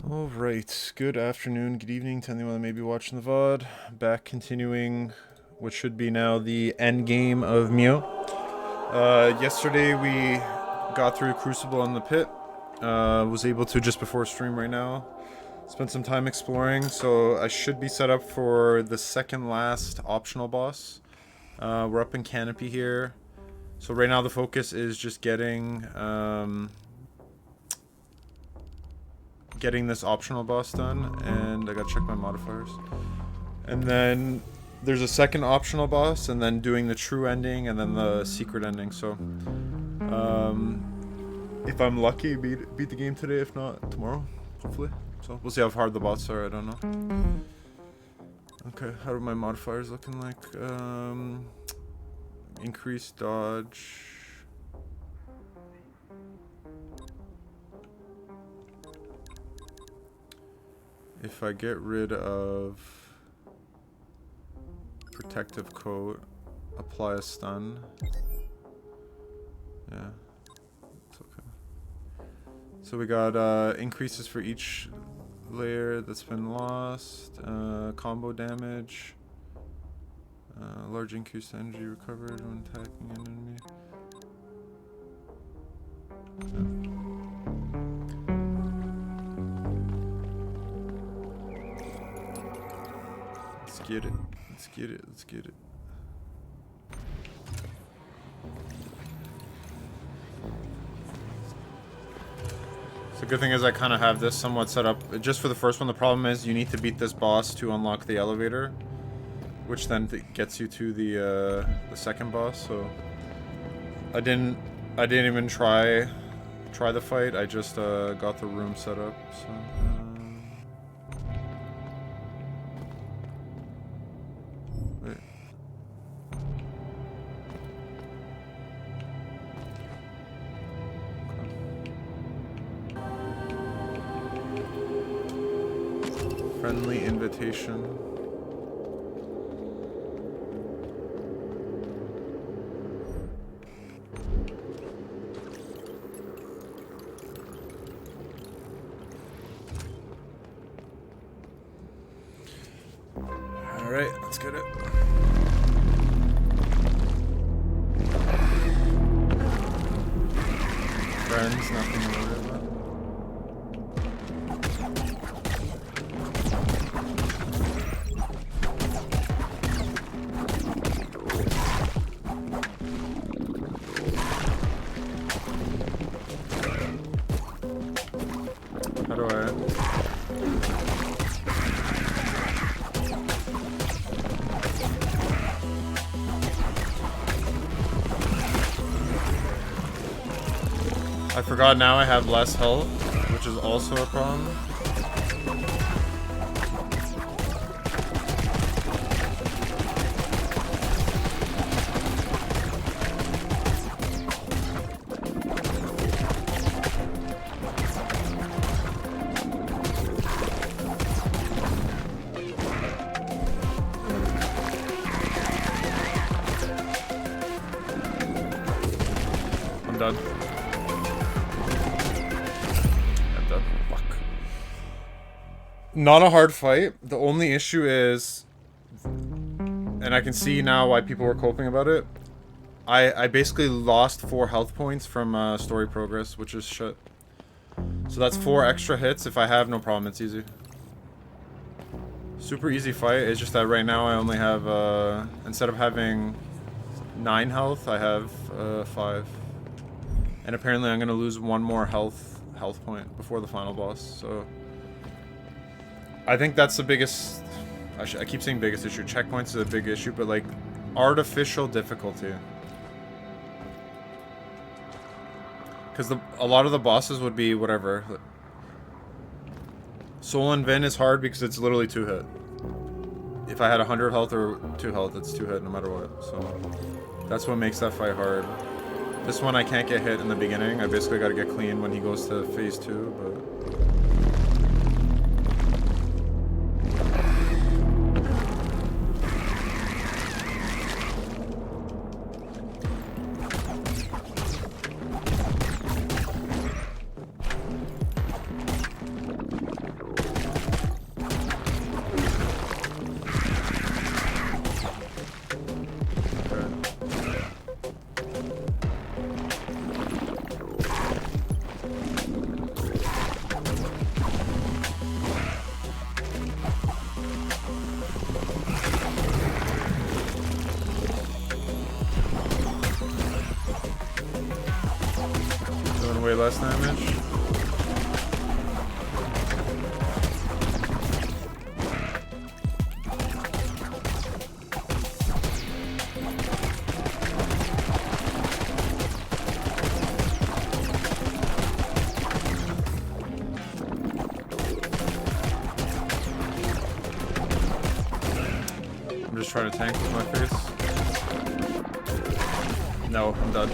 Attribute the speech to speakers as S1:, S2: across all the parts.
S1: Alright, good afternoon, good evening to anyone that may be watching the VOD. Back continuing what should be now the end game of MIO. Yesterday we got through Crucible on the pit. Was able to, just before stream right now, spend some time exploring, so I should be set up for the second last optional boss. We're up in Canopy here. So right now the focus is just getting this optional boss done, and I gotta check my modifiers. And then there's a second optional boss, and then doing the true ending, and then the secret ending. So, if I'm lucky, beat the game today. If not, tomorrow, hopefully. So we'll see how hard the bots are. I don't know. Okay, how are my modifiers looking like? Increased dodge. If I get rid of protective coat, apply a stun. Yeah, it's okay. So we got increases for each layer that's been lost, combo damage, large increased energy recovered when attacking an enemy. Yeah. Let's get it. Let's get it. Let's get it. So the good thing is I kind of have this somewhat set up just for the first one. The problem is you need to beat this boss to unlock the elevator, which then gets you to the second boss. So I didn't even try the fight. I just got the room set up. So. Friendly invitation. All right, let's get it. Friends, nothing to worry about. How do I... I forgot now I have less health, which is also a problem. I'm done. Not a hard fight. The only issue is, and I can see now why people were coping about it, I basically lost 4 health points from story progress, which is shit. So that's 4 extra hits. If I have, no problem, it's easy. Super easy fight. It's just that right now I only have, instead of having 9 health, I have 5. And apparently I'm gonna lose 1 more health point before the final boss, so... I think that's the biggest... I keep saying biggest issue. Checkpoints is a big issue, but like, artificial difficulty. Because a lot of the bosses would be whatever. Soul and Vin is hard because it's literally 2 hit. If I had 100 health or 2 health, it's 2 hit no matter what. So that's what makes that fight hard. This one I can't get hit in the beginning. I basically got to get clean when he goes to phase 2, but... way less damage. I'm just trying to tank with my face. No, I'm done.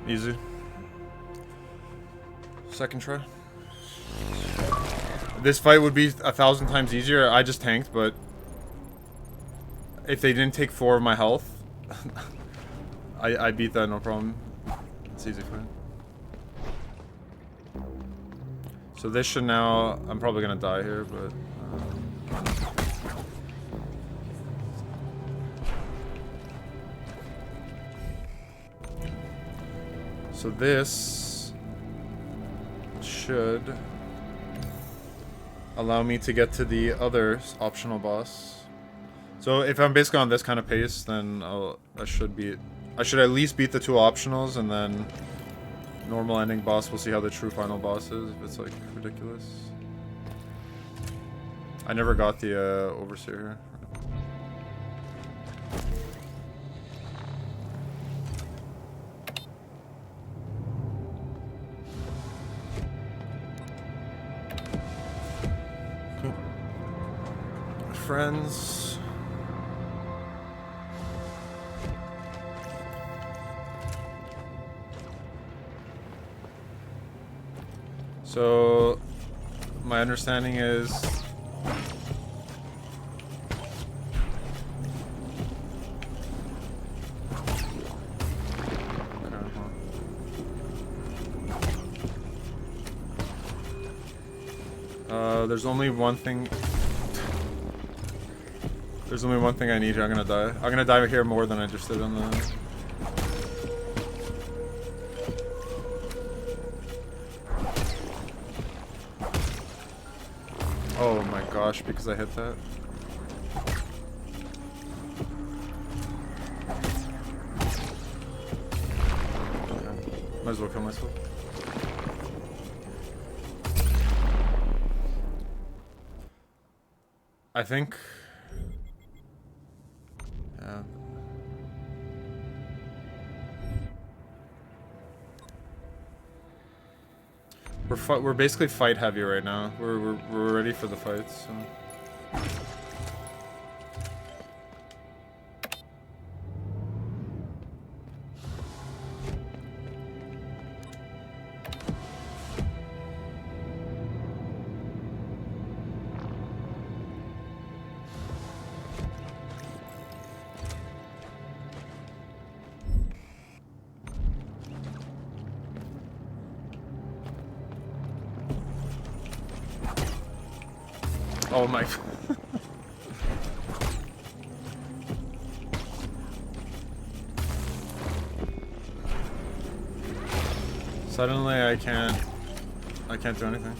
S1: Easy. Second try. This fight would be 1,000 times easier. I just tanked, but if they didn't take 4 of my health, I beat that no problem. It's easy fight. So this should now... I'm probably gonna die here, but... So this should allow me to get to the other optional boss. So if I'm basically on this kind of pace, then I should at least beat the 2 optionals, and then normal ending boss. We'll see how the true final boss is, if it's like ridiculous. I never got the overseer here. Friends. So my understanding is there's only one thing. There's only one thing I need here. I'm gonna die. I'm gonna die here more than I just did on the... Oh my gosh, because I hit that. Okay. Might as well kill myself. I think... Yeah. We're basically fight heavy right now. We're ready for the fights. So. Oh my. Suddenly I can't do anything.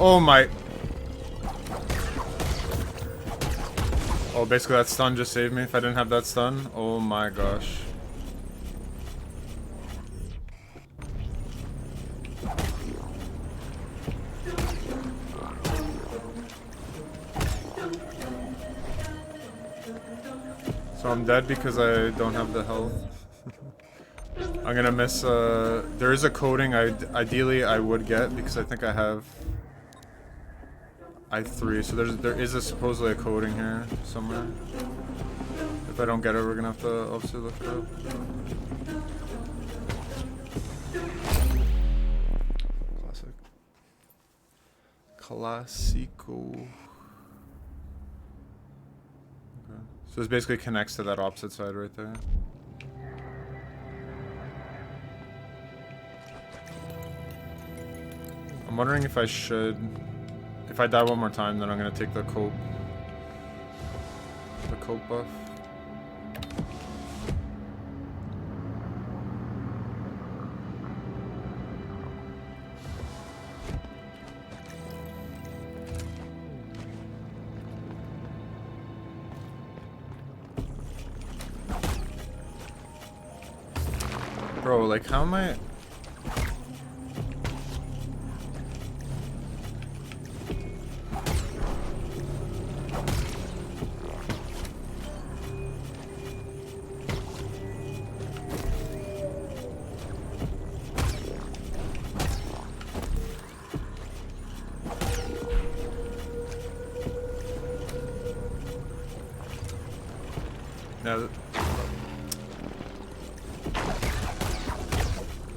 S1: Oh my. Oh, basically that stun just saved me. If I didn't have that stun, oh my gosh. So I'm dead because I don't have the health. I'm gonna miss, there is a coding ideally I would get because I think I have I3, so there is supposedly a coding here somewhere. If I don't get it, we're gonna have to obviously look it up. Classic. Classico. So this basically connects to that opposite side right there. I'm wondering if I should... If I die one more time, then I'm gonna take the cope. The cope buff. Bro, like, how am I... Yeah,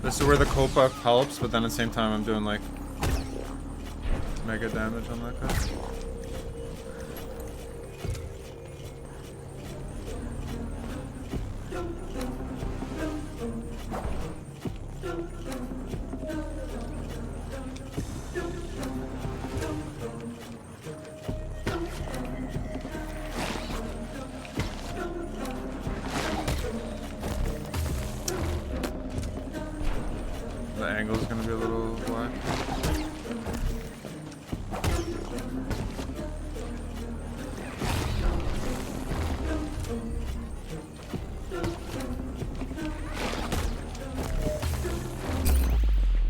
S1: this is where the cope buff helps, but then at the same time I'm doing like mega damage on that guy. The angle is going to be a little whack.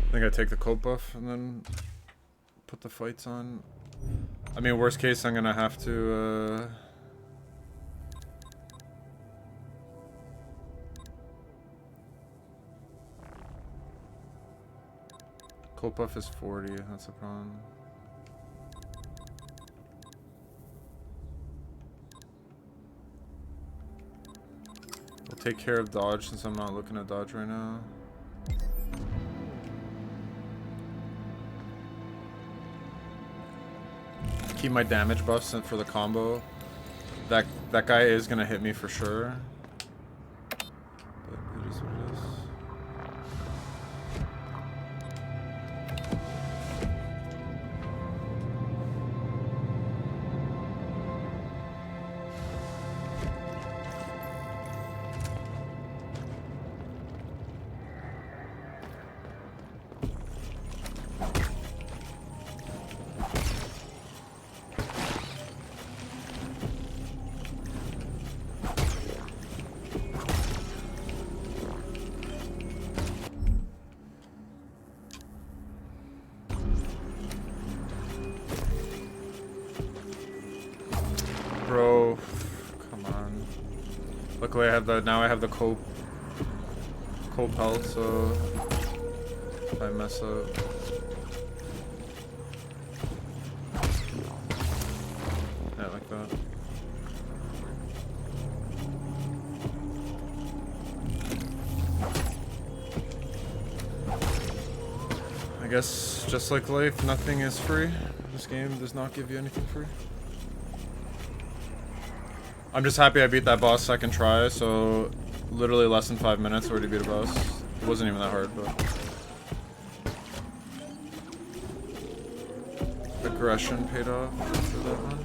S1: I think I take the cope buff and then put the fights on. I mean, worst case, I'm going to have to... Cope buff is 40, that's a problem. We'll take care of dodge since I'm not looking at dodge right now. Keep my damage buffs for the combo. That guy is gonna hit me for sure. But it is what it is. Bro, come on. Luckily I have now I have the cope health, so if I mess up. Yeah, like that. I guess just like life, nothing is free. This game does not give you anything free. I'm just happy I beat that boss second try, so literally less than 5 minutes already beat a boss. It wasn't even that hard, but... Aggression paid off for that one.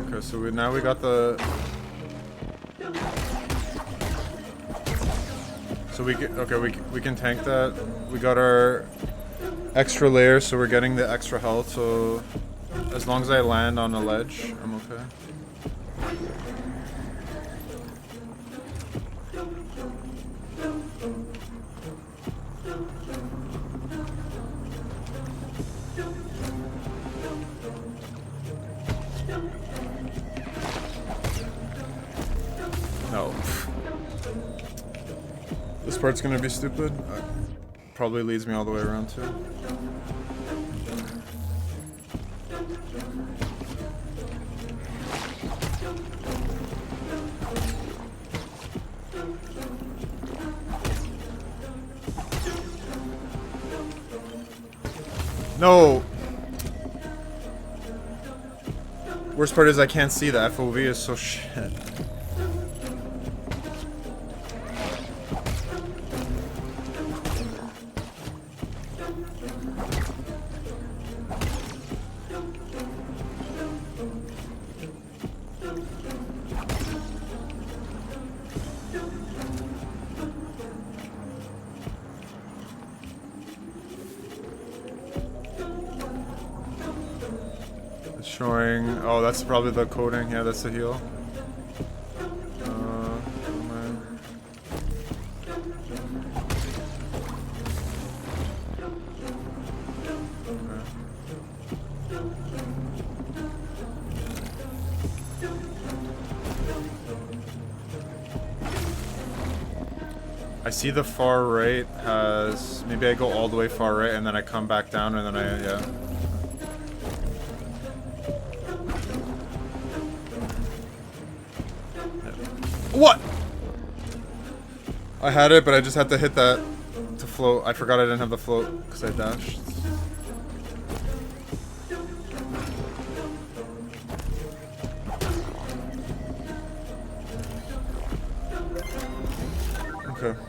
S1: Okay, so now we got the... So we can tank that. We got our extra layer, so we're getting the extra health, so as long as I land on a ledge, I'm okay. No. This part's gonna be stupid. Probably leads me all the way around too. No! Worst part is I can't see. The FOV is so shit. Showing. Oh, that's probably the coding. Yeah, that's the heal. I see the far right has. Maybe I go all the way far right and then I come back down and then I. Yeah. What? I had it, but I just had to hit that to float. I forgot I didn't have the float because I dashed. Okay.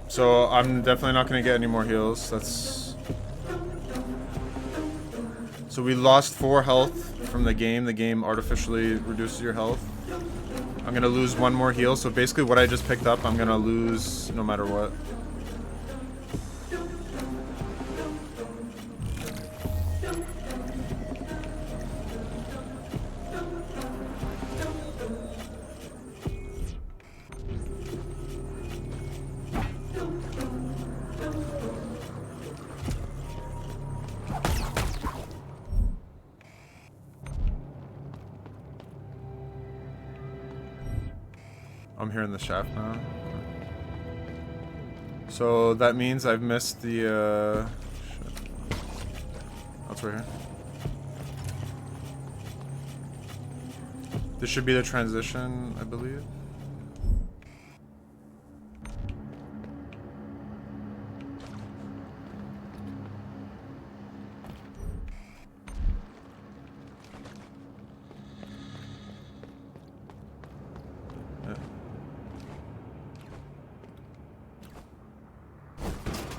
S1: So I'm definitely not going to get any more heals. That's... So we lost 4 health from the game. The game artificially reduces your health. I'm gonna lose 1 more heal, so basically what I just picked up, I'm gonna lose no matter what. I'm here in the shaft now. So that means I've missed the, shit. That's right here. This should be the transition, I believe.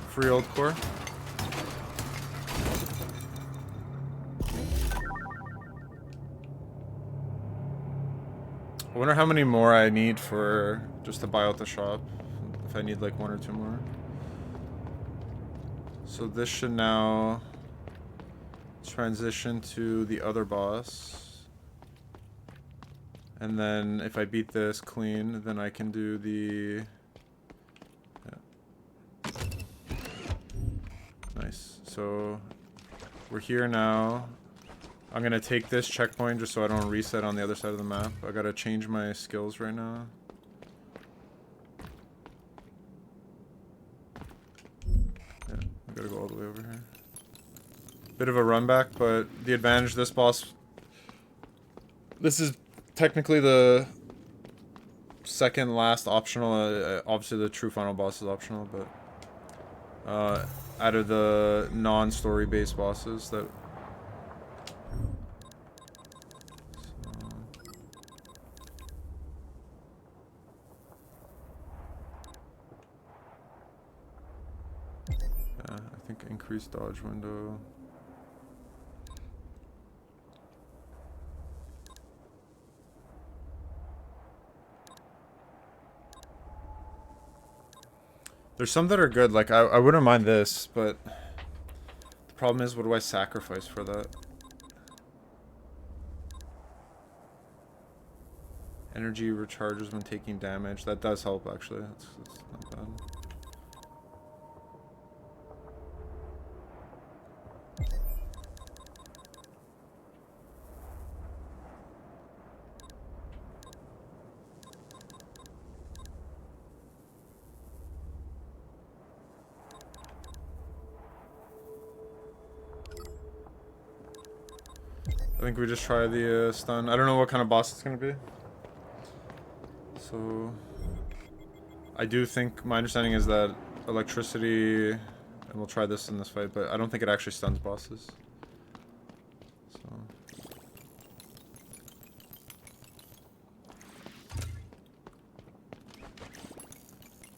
S1: Free old core. I wonder how many more I need for just to buy out the shop. If I need like 1 or 2 more. So this should now transition to the other boss. And then if I beat this clean, then I can do the... Nice. So we're here now. I'm gonna take this checkpoint just so I don't reset on the other side of the map. I gotta change my skills right now. Yeah, I gotta go all the way over here. Bit of a run back, but the advantage this boss... This is technically the second last optional. Obviously the true final boss is optional, but... out of the non-story based bosses that... Yeah, I think increased dodge window. There's some that are good, like I wouldn't mind this, but the problem is, what do I sacrifice for that? Energy recharges when taking damage. That does help, actually. That's not bad. I think we just try the stun. I don't know what kind of boss it's gonna be. So I do think my understanding is that electricity And we'll try this in this fight, but I don't think it actually stuns bosses.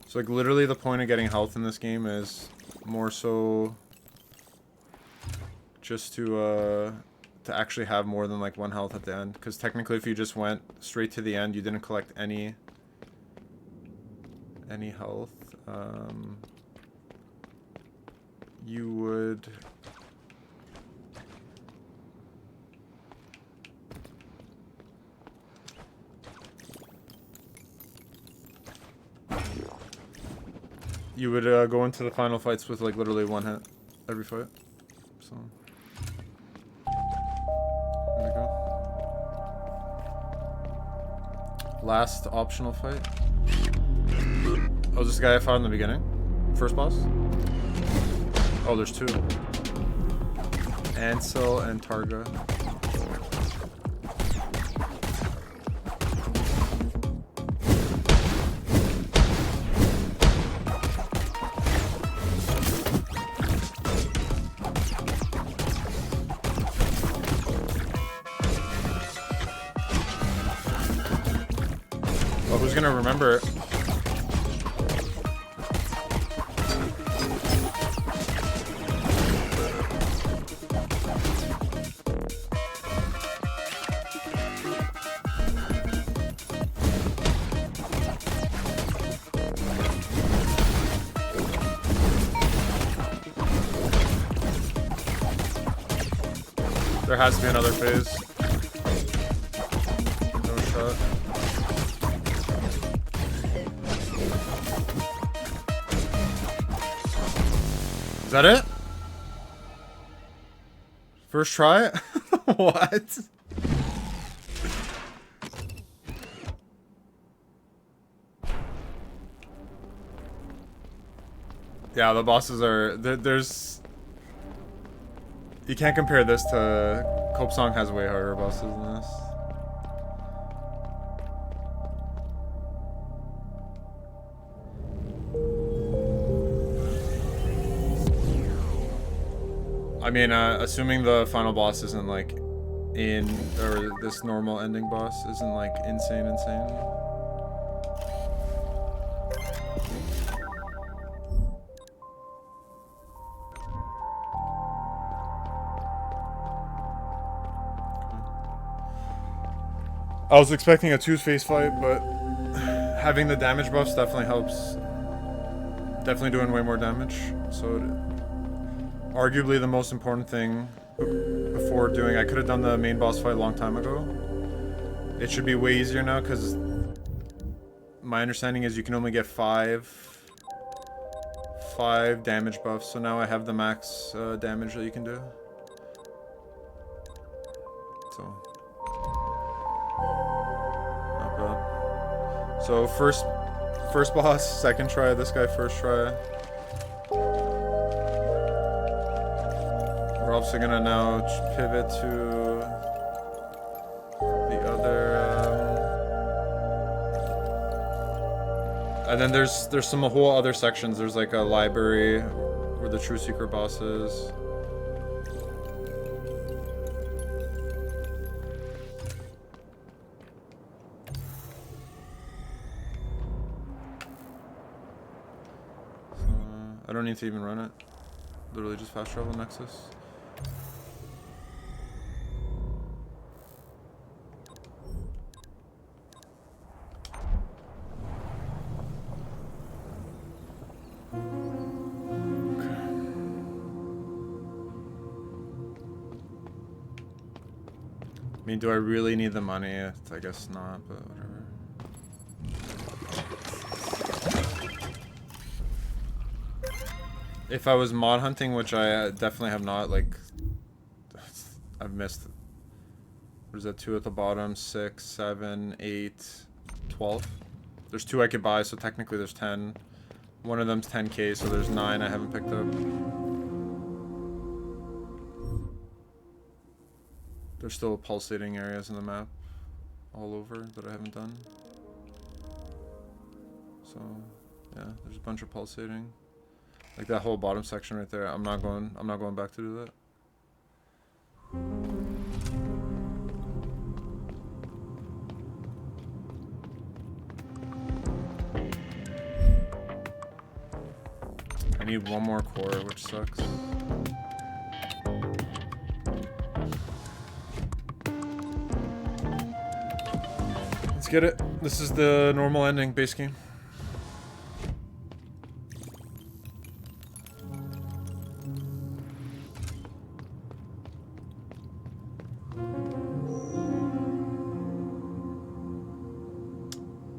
S1: So like literally the point of getting health in this game is more so just to actually have more than like 1 health at the end. Because technically if you just went straight to the end, you didn't collect any health. You would... You would go into the final fights with like literally 1 hit every fight. So here we go. Last optional fight. Oh, this guy I fought in the beginning? First boss? Oh, there's 2. Ansel and Targa. Well, who's gonna remember it? There has to be another phase. No shot. Is that it? First try? What? Yeah, the bosses are... There's... You can't compare this to... Cope Song has way harder bosses than this. I mean, assuming the final boss isn't like or this normal ending boss isn't like insane. I was expecting a two-phase fight, but having the damage buffs definitely helps. Definitely doing way more damage, so arguably the most important thing before doing... I could have done the main boss fight a long time ago. It should be way easier now, because my understanding is you can only get 5 damage buffs, so now I have the max damage that you can do. So, not bad. So first boss, second try, this guy first try. We're also gonna now pivot to the other, and then there's some whole other sections. There's like a library where the true secret boss is. So, I don't need to even run it. Literally just fast travel Nexus. I mean, do I really need the money? I guess not, but whatever. If I was mod hunting, which I definitely have not, like, I've missed. What is that? 2 at the bottom, 6, 7, 8, 12. There's 2 I could buy, so technically there's 10. One of them's 10k, so there's 9 I haven't picked up. There's still pulsating areas in the map all over that I haven't done. So, yeah, there's a bunch of pulsating. Like that whole bottom section right there. I'm not going back to do that. I need one more core, which sucks. Let's get it. This is the normal ending, base game.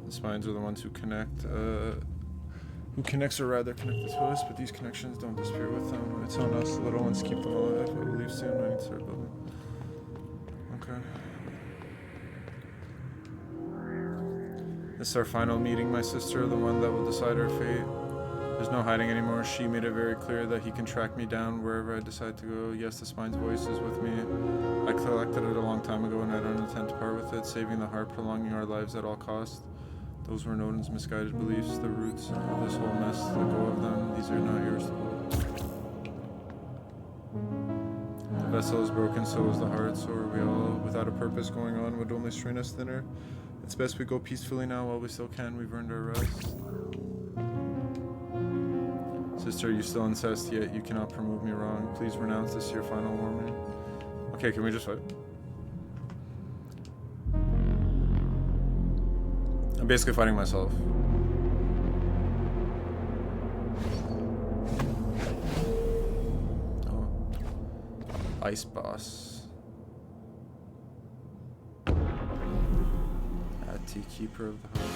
S1: The spines are the ones who connect. Who connects or rather connect the host, but these connections don't disappear with them. It's on us, the little ones, to keep them alive. I believe soon I need to start building. Okay. This is our final meeting, my sister, the one that will decide our fate. There's no hiding anymore. She made it very clear that he can track me down wherever I decide to go. Yes, the spine's voice is with me. I collected it a long time ago and I don't intend to part with it, saving the heart, prolonging our lives at all costs. Those were Noden's misguided beliefs, the roots of this whole mess. Let go of them. These are not yours to hold. The vessel is broken, so is the heart, so are we all. Without a purpose going on would only strain us thinner. It's best we go peacefully now while we still can. We've earned our rest. Sister, you still incest, yet you cannot prove me wrong. Please renounce this your final warning. Okay, can we just fight? I'm basically fighting myself. Oh. Ice boss. Tea keeper of the heart.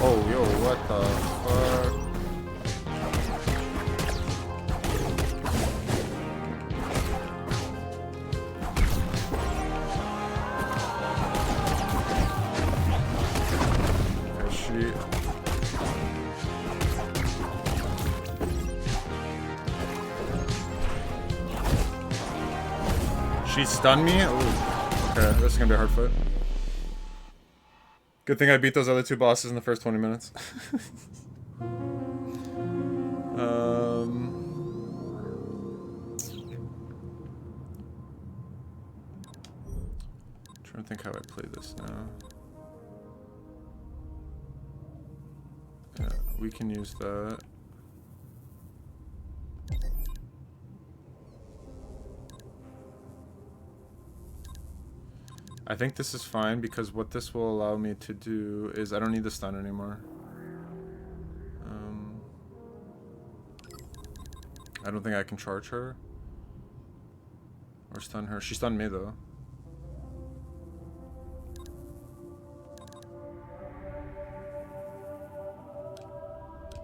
S1: Oh, yo, what the fuck? She stunned me? Ooh. Okay, this is gonna be a hard fight. Good thing I beat those other two bosses in the first 20 minutes. Trying to think how I play this now. Yeah, we can use that. I think this is fine because what this will allow me to do is I don't need the stun anymore. I don't think I can charge her or stun her. She stunned me though.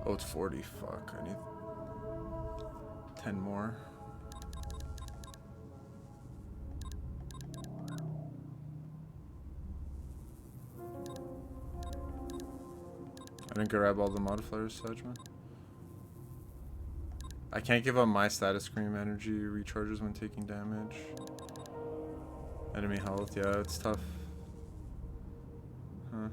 S1: Oh, it's 40. Fuck, I need 10 more. I didn't grab all the modifiers, Sajman. I can't give up my status scream. Energy recharges when taking damage. Enemy health, yeah, it's tough. Huh.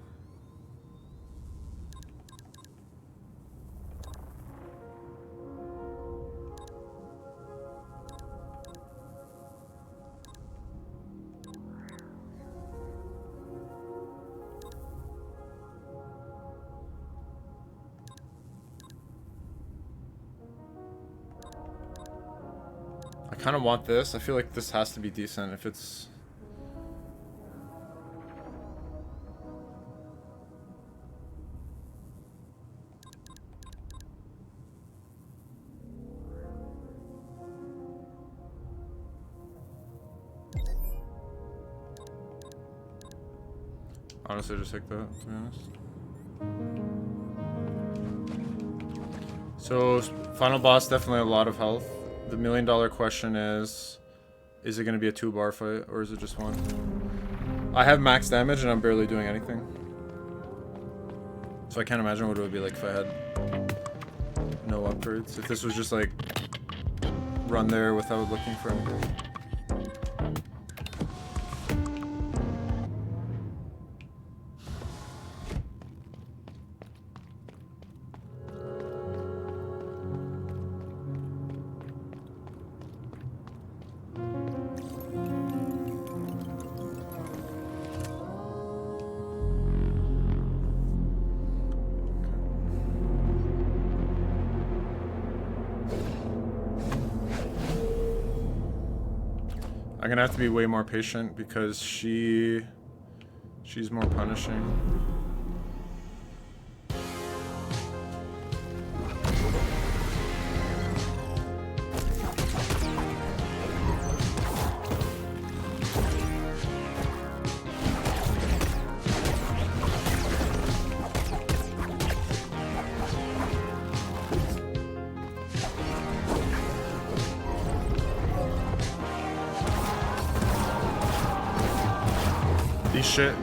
S1: I kind of want this. I feel like this has to be decent if it's... Honestly, just take that, to be honest. So, final boss, definitely a lot of health. The $1 million question is it going to be a 2-bar fight, or is it just one? I have max damage, and I'm barely doing anything. So I can't imagine what it would be like if I had no upgrades. If this was just, like, run there without looking for anything. I'm gonna have to be way more patient because she's more punishing.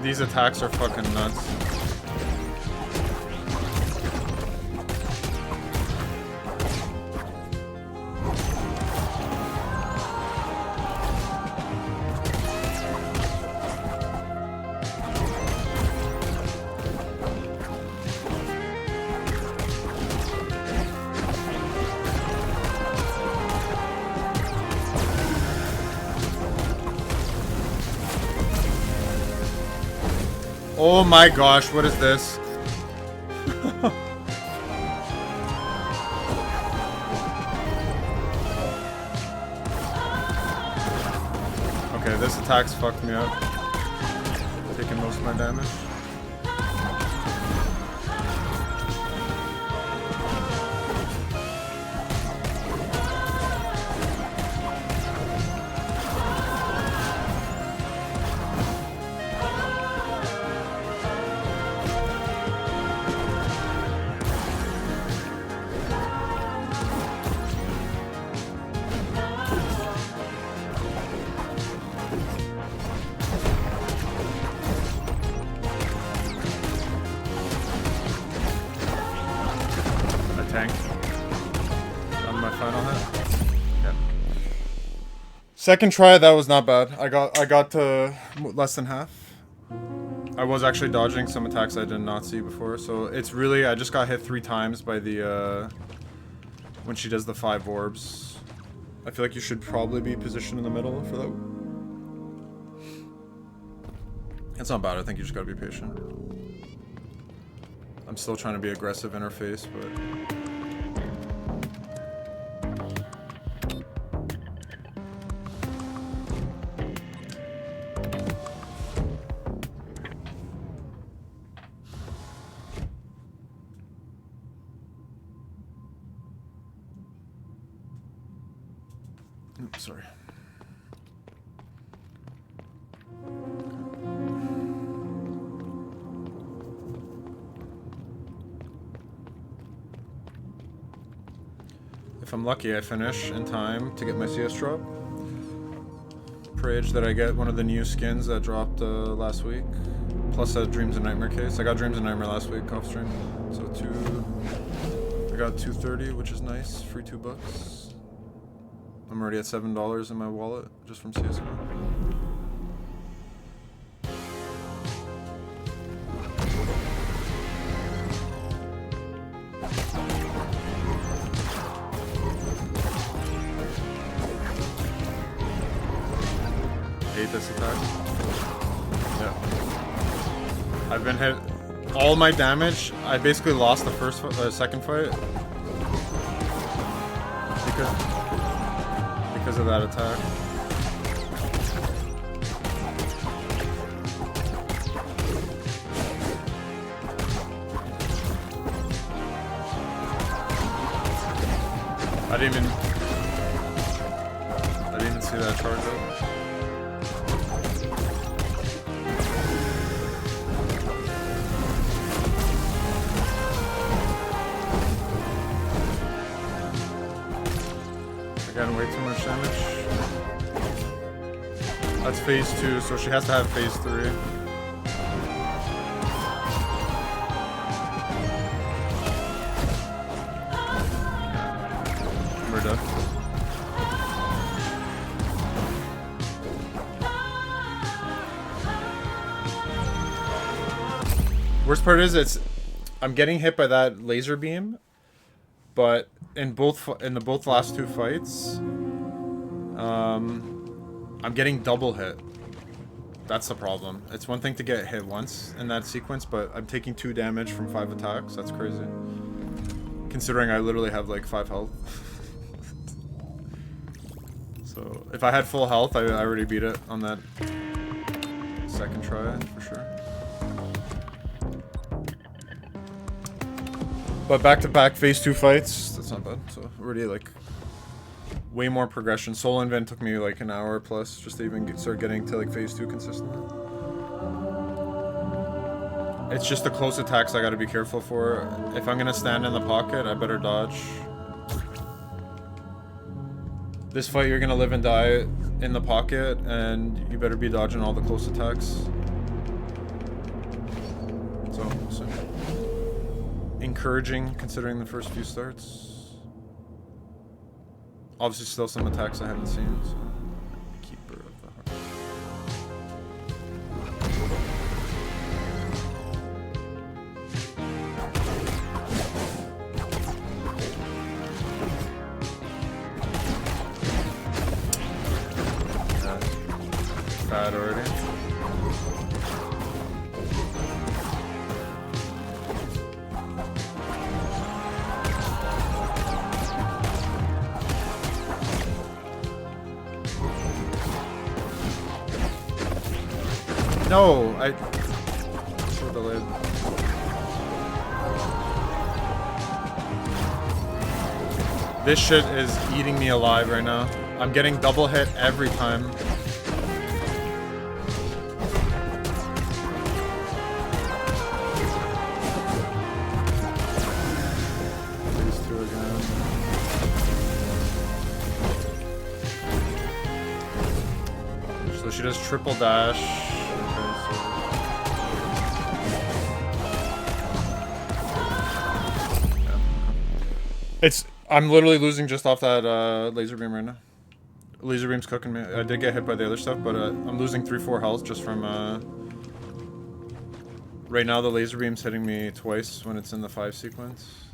S1: These attacks are fucking nuts. Oh my gosh, what is this? Okay, this attack's fucked me up. Taking most of my damage. Second try, that was not bad. I got to less than half. I was actually dodging some attacks I did not see before, so it's really, I just got hit 3 times by the, when she does the 5 orbs. I feel like you should probably be positioned in the middle for that. It's not bad, I think you just gotta be patient. I'm still trying to be aggressive in her face, but... Sorry. If I'm lucky, I finish in time to get my CS drop. Prayed that I get one of the new skins that dropped last week. Plus a Dreams and Nightmare case. I got Dreams and Nightmare last week off stream. So I got 230, which is nice. Free $2. I'm already at $7 in my wallet, just from CSGO. Hate this attack. Yeah. I've been hit all my damage. I basically lost the second fight. Because of that attack. I didn't even see that charge up. Again, way too much damage. That's phase 2, so she has to have phase 3. We're done. Worst part is I'm getting hit by that laser beam, but in the both last two fights, I'm getting double hit. That's the problem. It's one thing to get hit once in that sequence, but I'm taking 2 damage from 5 attacks. That's crazy. Considering I literally have like 5 health. So if I had full health, I already beat it on that second try for sure. But back-to-back phase 2 fights, that's not bad. So already like way more progression. Soul Invent took me like an hour plus just to even start getting to like phase 2 consistently. It's just the close attacks I gotta be careful for. If I'm gonna stand in the pocket, I better dodge. This fight, you're gonna live and die in the pocket, and you better be dodging all the close attacks. So encouraging considering the first few starts. Obviously still some attacks I haven't seen, so Keeper of the Heart. Bad already. No, I so delayed. This shit is eating me alive right now. I'm getting double hit every time. These two again. So she does triple dash. I'm literally losing just off that laser beam right now. Laser beam's cooking me. I did get hit by the other stuff, but I'm losing 3-4 health just from right now the laser beam's hitting me twice when it's in the 5 sequence.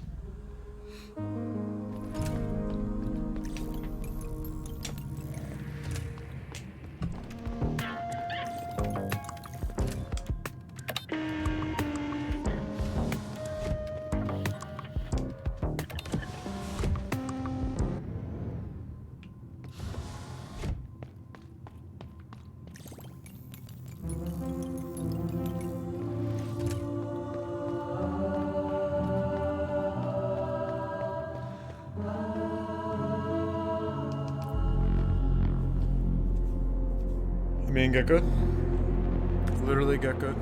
S1: I mean, get good. Literally get good.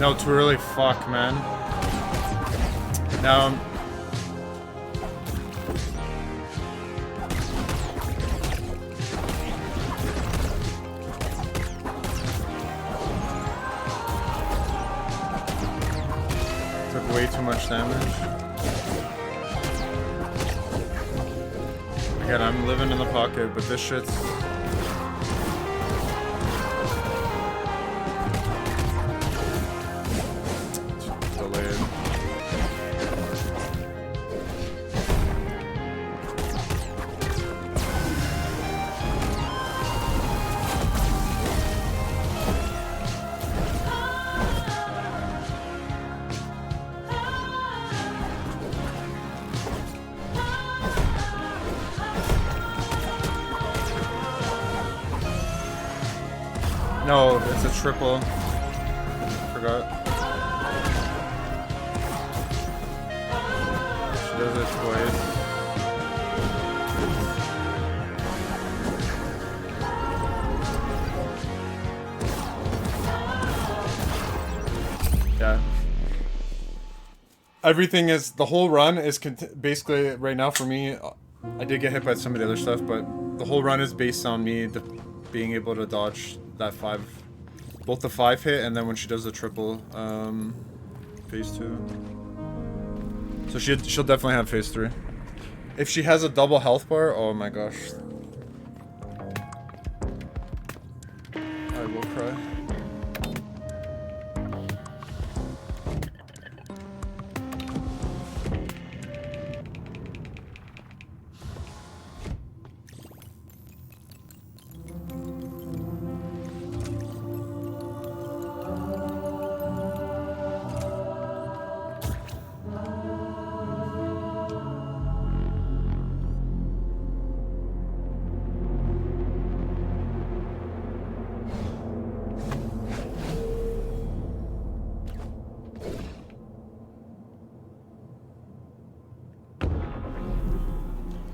S1: No, too early. Fuck, man. Now took way too much damage. Again, I'm living in the pocket, but this shit's delayed. No, it's a triple. Forgot. She does it twice. everything is, the whole run is basically right now for me. I did get hit by some of the other stuff, but the whole run is based on me being able to dodge that 5, both the 5 hit and then when she does the triple phase 2. So she'll definitely have phase 3. If she has a double health bar, oh my gosh. I will cry.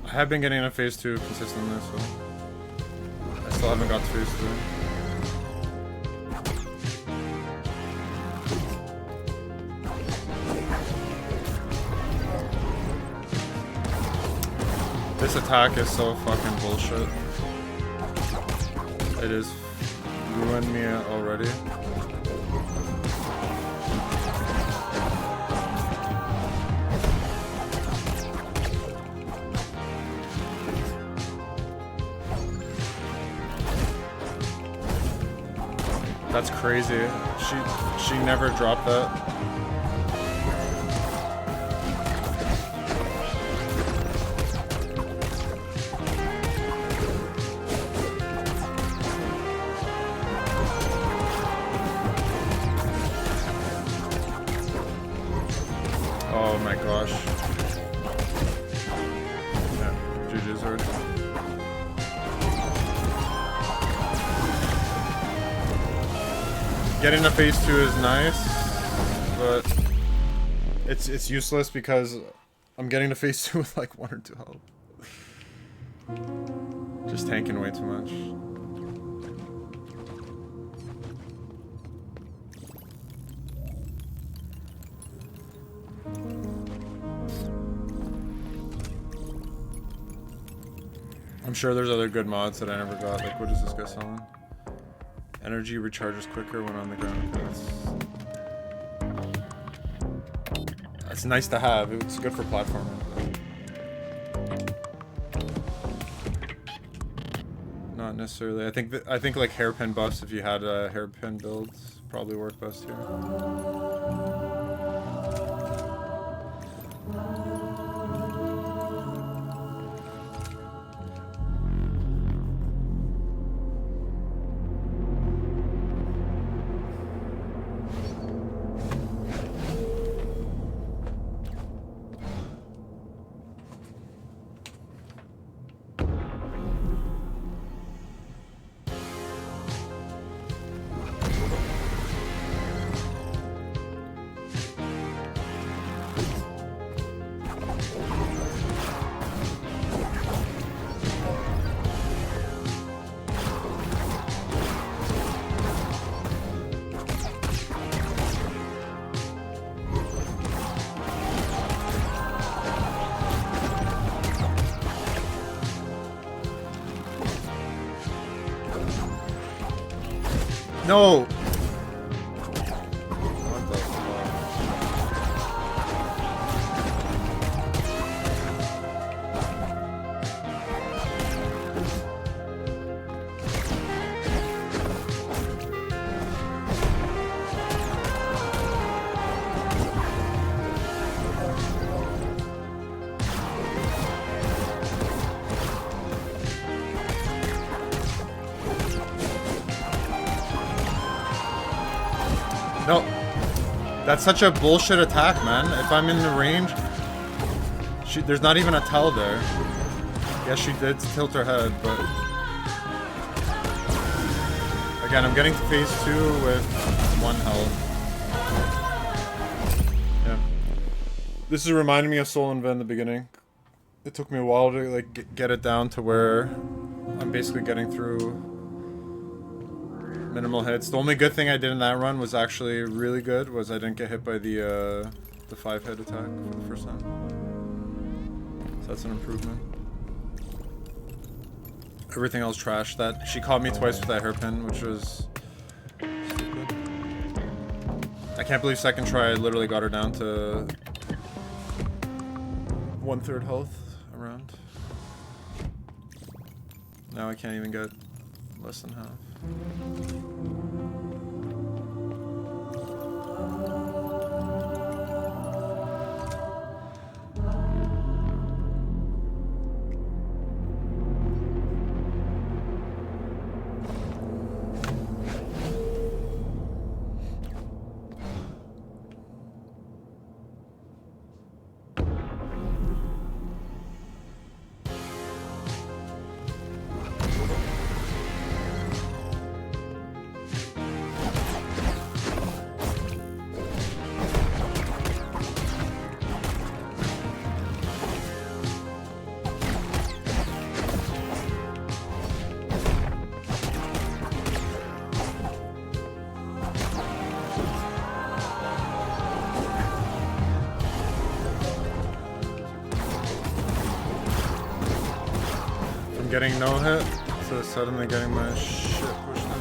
S1: I have been getting a phase 2 consistently, so I still haven't got to phase 3. This attack is so fucking bullshit. It is ruined me already. That's crazy. She never dropped that. Oh my gosh. Yeah, GG's already. Getting a phase 2 is nice, but it's useless because I'm getting to phase 2 with like 1 or 2 health. Just tanking way too much. I'm sure there's other good mods that I never got. Like, what is this guy selling? Energy recharges quicker when on the ground. That's nice to have. It's good for platforming. Not necessarily. I think like hairpin buffs, if you had hairpin builds, probably work best here. No! What the fuck? No. That's such a bullshit attack, man. If I'm in the range... there's not even a tell there. Yes, she did tilt her head, but... Again, I'm getting to phase 2 with 1 health. Yeah. This is reminding me of Soul and Ven in the beginning. It took me a while to like get it down to where I'm basically getting through minimal hits. The only good thing I did in that run was actually really good, was I didn't get hit by the the 5-hit attack for the first time. So that's an improvement. Everything else trash. That she caught me twice with that hairpin, which was stupid. I can't believe second try I literally got her down to 1/3 health around. Now I can't even get less than half. Getting no hit, so suddenly getting my shit pushed in.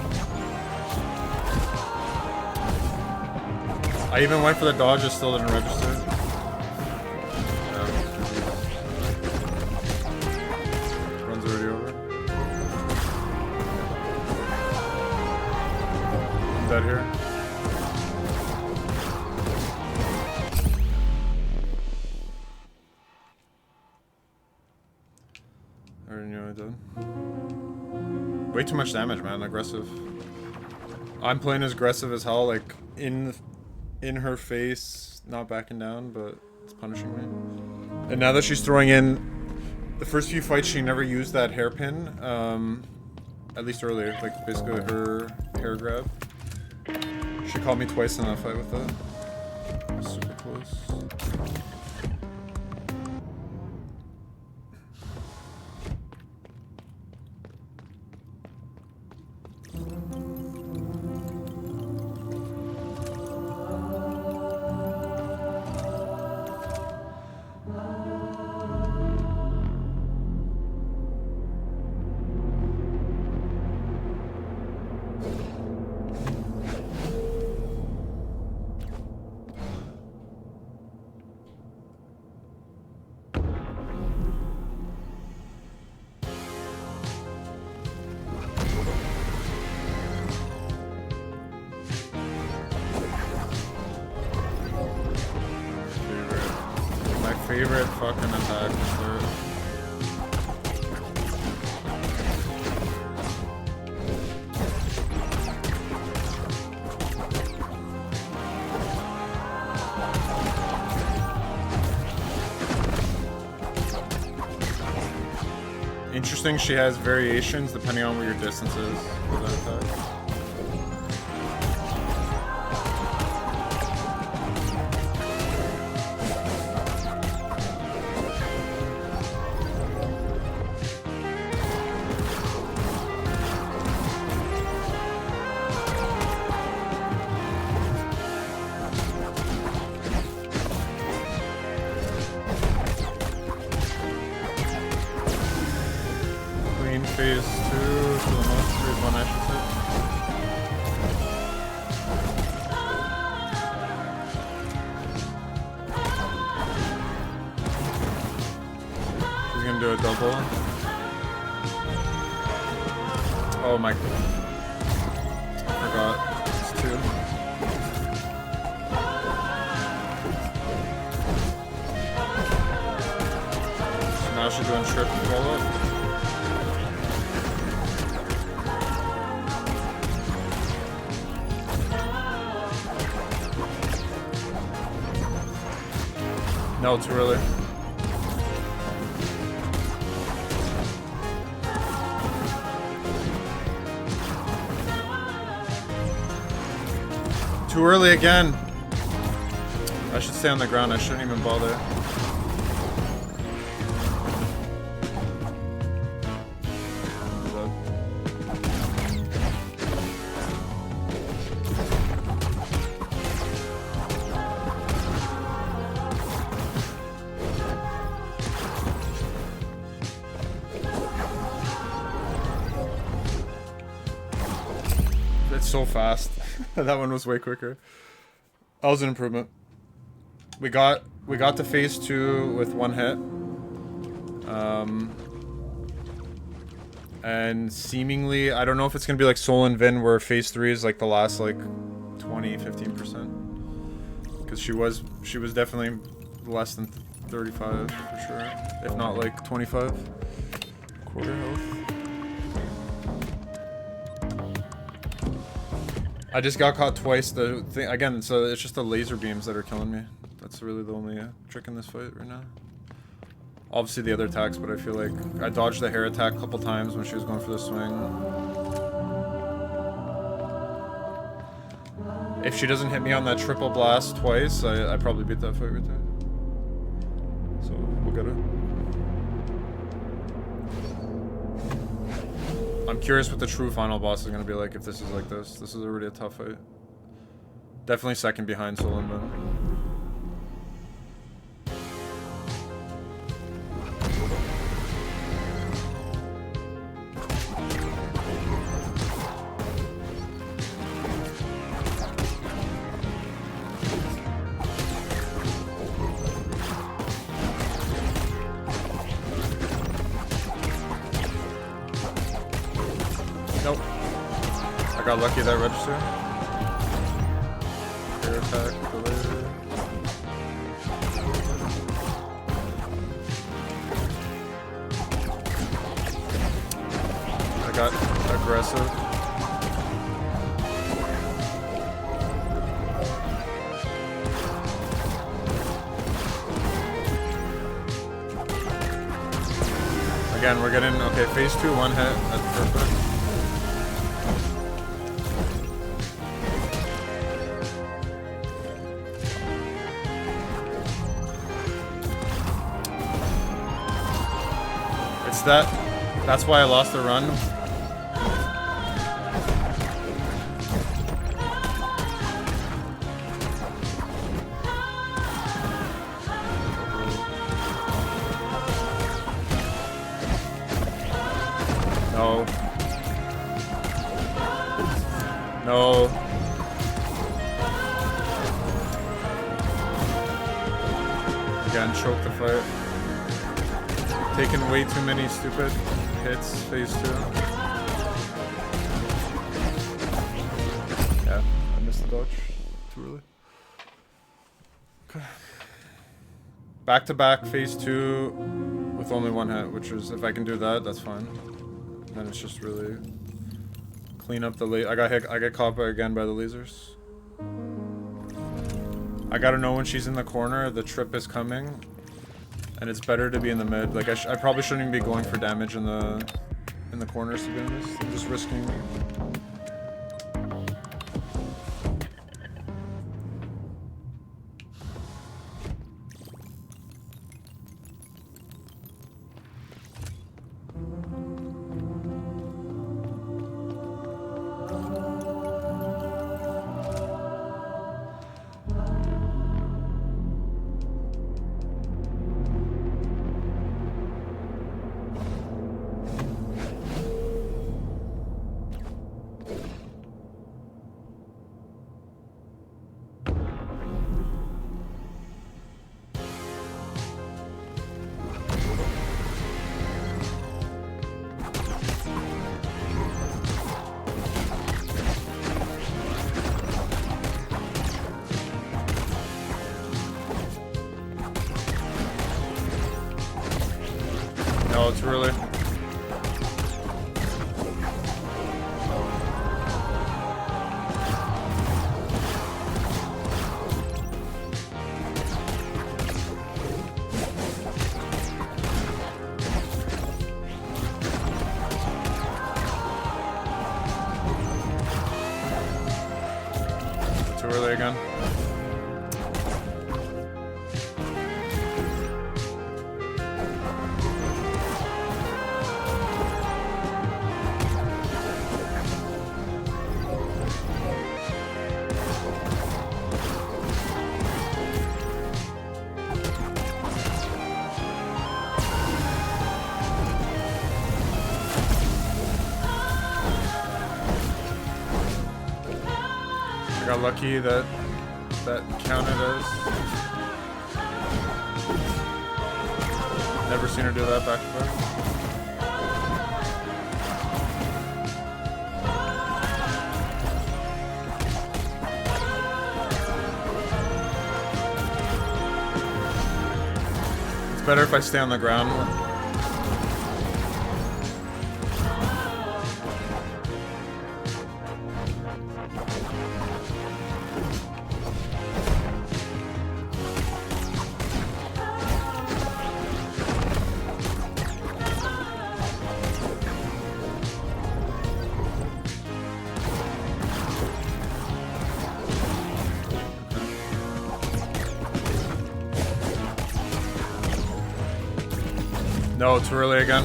S1: I even went for the dodge, it still didn't register. Yeah. Run's already over. I'm dead here. I already knew I did. Way too much damage, man. Aggressive. I'm playing as aggressive as hell, like in her face, not backing down, but it's punishing me. And now that she's throwing in the first few fights, she never used that hairpin. At least earlier, like basically her hair grab. She caught me twice in that fight with that. Super close. Favorite fucking attack. Interesting, she has variations depending on what your distance is for that attack. Phase 2 to the most, phase 1 I should say. She's gonna do a double. Oh my god. I forgot. It's 2. So now she's doing trip and roll up. No, too early. Too early again. I should stay on the ground. I shouldn't even bother. so fast. That one was way quicker. That was an improvement. We got to phase 2 with 1 hit. And seemingly, I don't know if it's gonna be like Sol and Vin where phase 3 is like the last like 20-15%. Because she was definitely less than 35 for sure. If not like 25. Quarter health. I just got caught twice. The thing again, so it's just the laser beams that are killing me. That's really the only trick in this fight right now. Obviously the other attacks, but I feel like I dodged the hair attack a couple times when she was going for the swing. If she doesn't hit me on that triple blast twice, I probably beat that fight right there. So we'll get it. I'm curious what the true final boss is gonna be like if this is like this. This is already a tough fight. Definitely second behind Sol and Vin. Nope. I got lucky that register. Air attack, delayed. I got aggressive. Again, we're getting, okay, phase 2, 1 hit, that's perfect. It's that's why I lost the run. No. No. Again, choke the fight. Taking way too many stupid hits, phase 2. Yeah, I missed the dodge too early. Okay. Back to back, phase 2 with only 1 hit, which is, if I can do that, that's fine. Then it's just really clean up the I got caught again by the lasers. I gotta know when she's in the corner, the trip is coming. And it's better to be in the mid. Like I probably shouldn't even be going for damage in the corners, to be honest. I'm just risking. No, it's really. Too early again. got lucky that counted as. Never seen her do that back to back. It's better if I stay on the ground. No, too early again.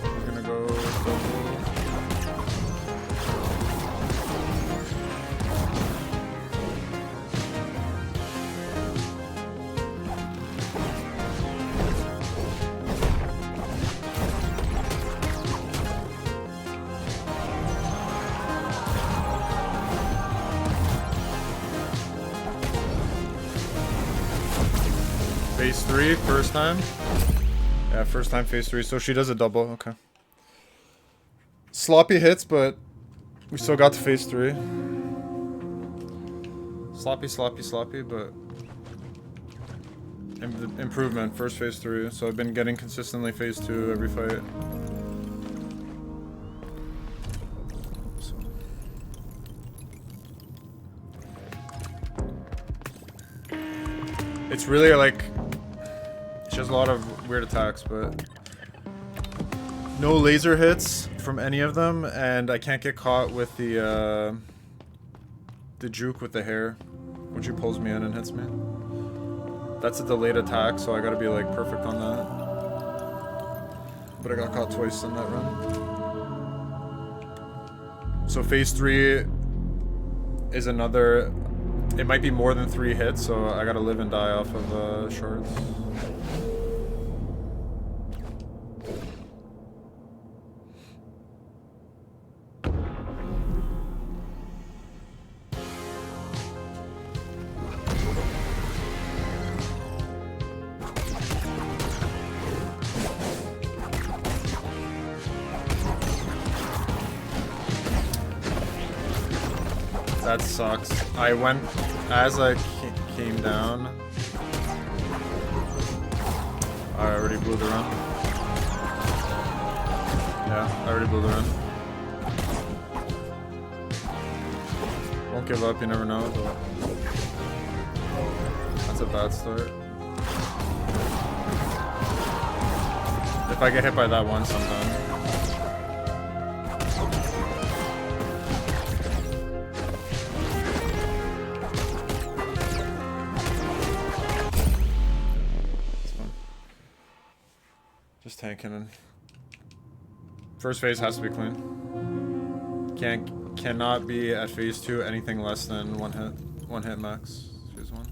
S1: I'm gonna go double. Phase 3, first time. Yeah, first time phase 3, so she does a double, okay. Sloppy hits, but we still got to phase 3. Sloppy, sloppy, sloppy, but improvement, first phase 3. So I've been getting consistently phase 2 every fight. It's really like, she has a lot of weird attacks, but no laser hits from any of them, and I can't get caught with the juke with the hair when she pulls me in and hits me. That's a delayed attack, so I gotta be like perfect on that. But I got caught twice in that run. So phase 3 is another. It might be more than 3 hits, so I gotta live and die off of shards. That sucks. I went, as I came down, I already blew the run. Yeah, I already blew the run. Won't give up, you never know, but that's a bad start. If I get hit by that one sometime. Just tanking and first phase has to be clean. Cannot be at phase 2 anything less than one hit max. Phase 1.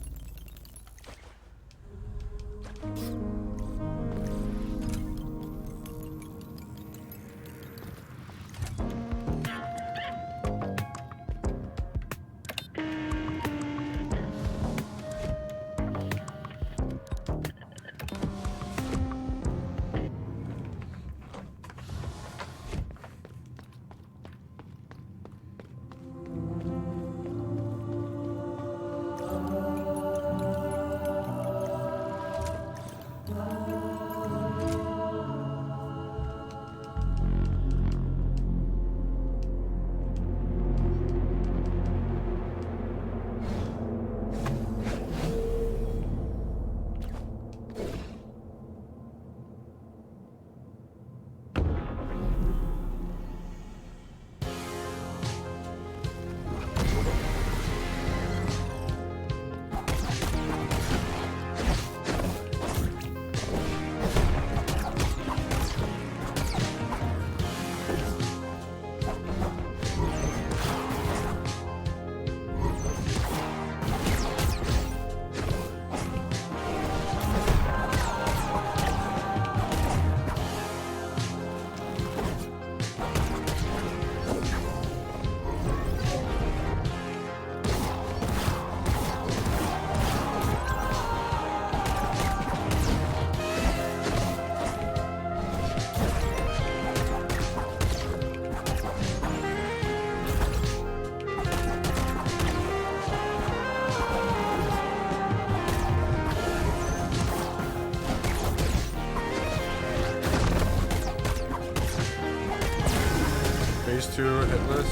S1: 2 hitless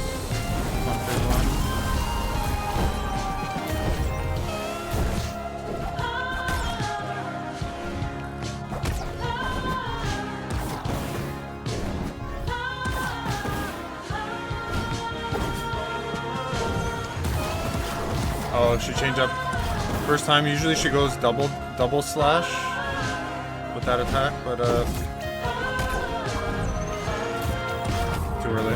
S1: on phase 1. Oh, she changed up. First time, usually she goes double slash with that attack, but too early.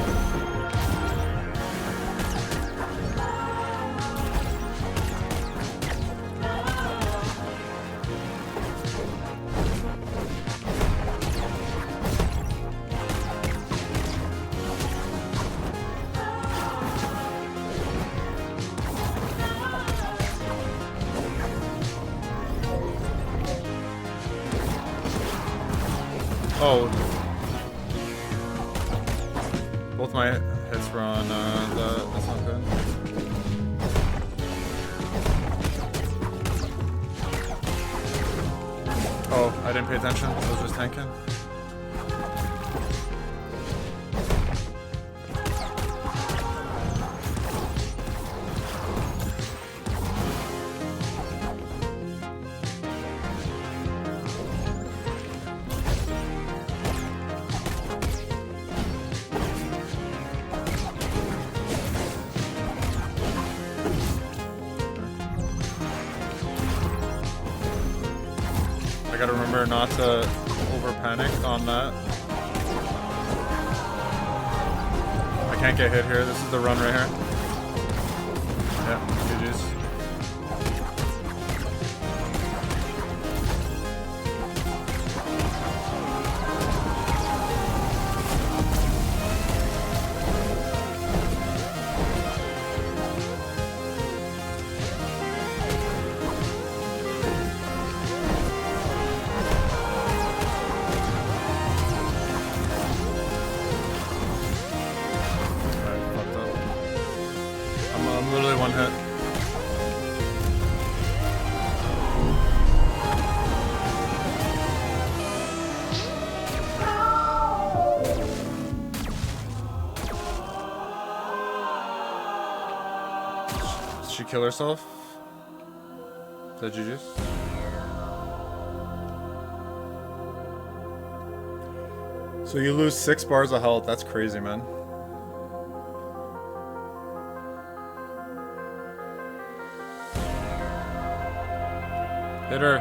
S1: Oh, both my hits were on that's not good. Oh, I didn't pay attention. I was just tanking. I gotta remember not to over panic on that. I can't get hit here. This is the run right here. Yeah, GG's. I'm literally one hit. Did she kill herself? Is that GG's? So you lose 6 bars of health. That's crazy, man. Hit her.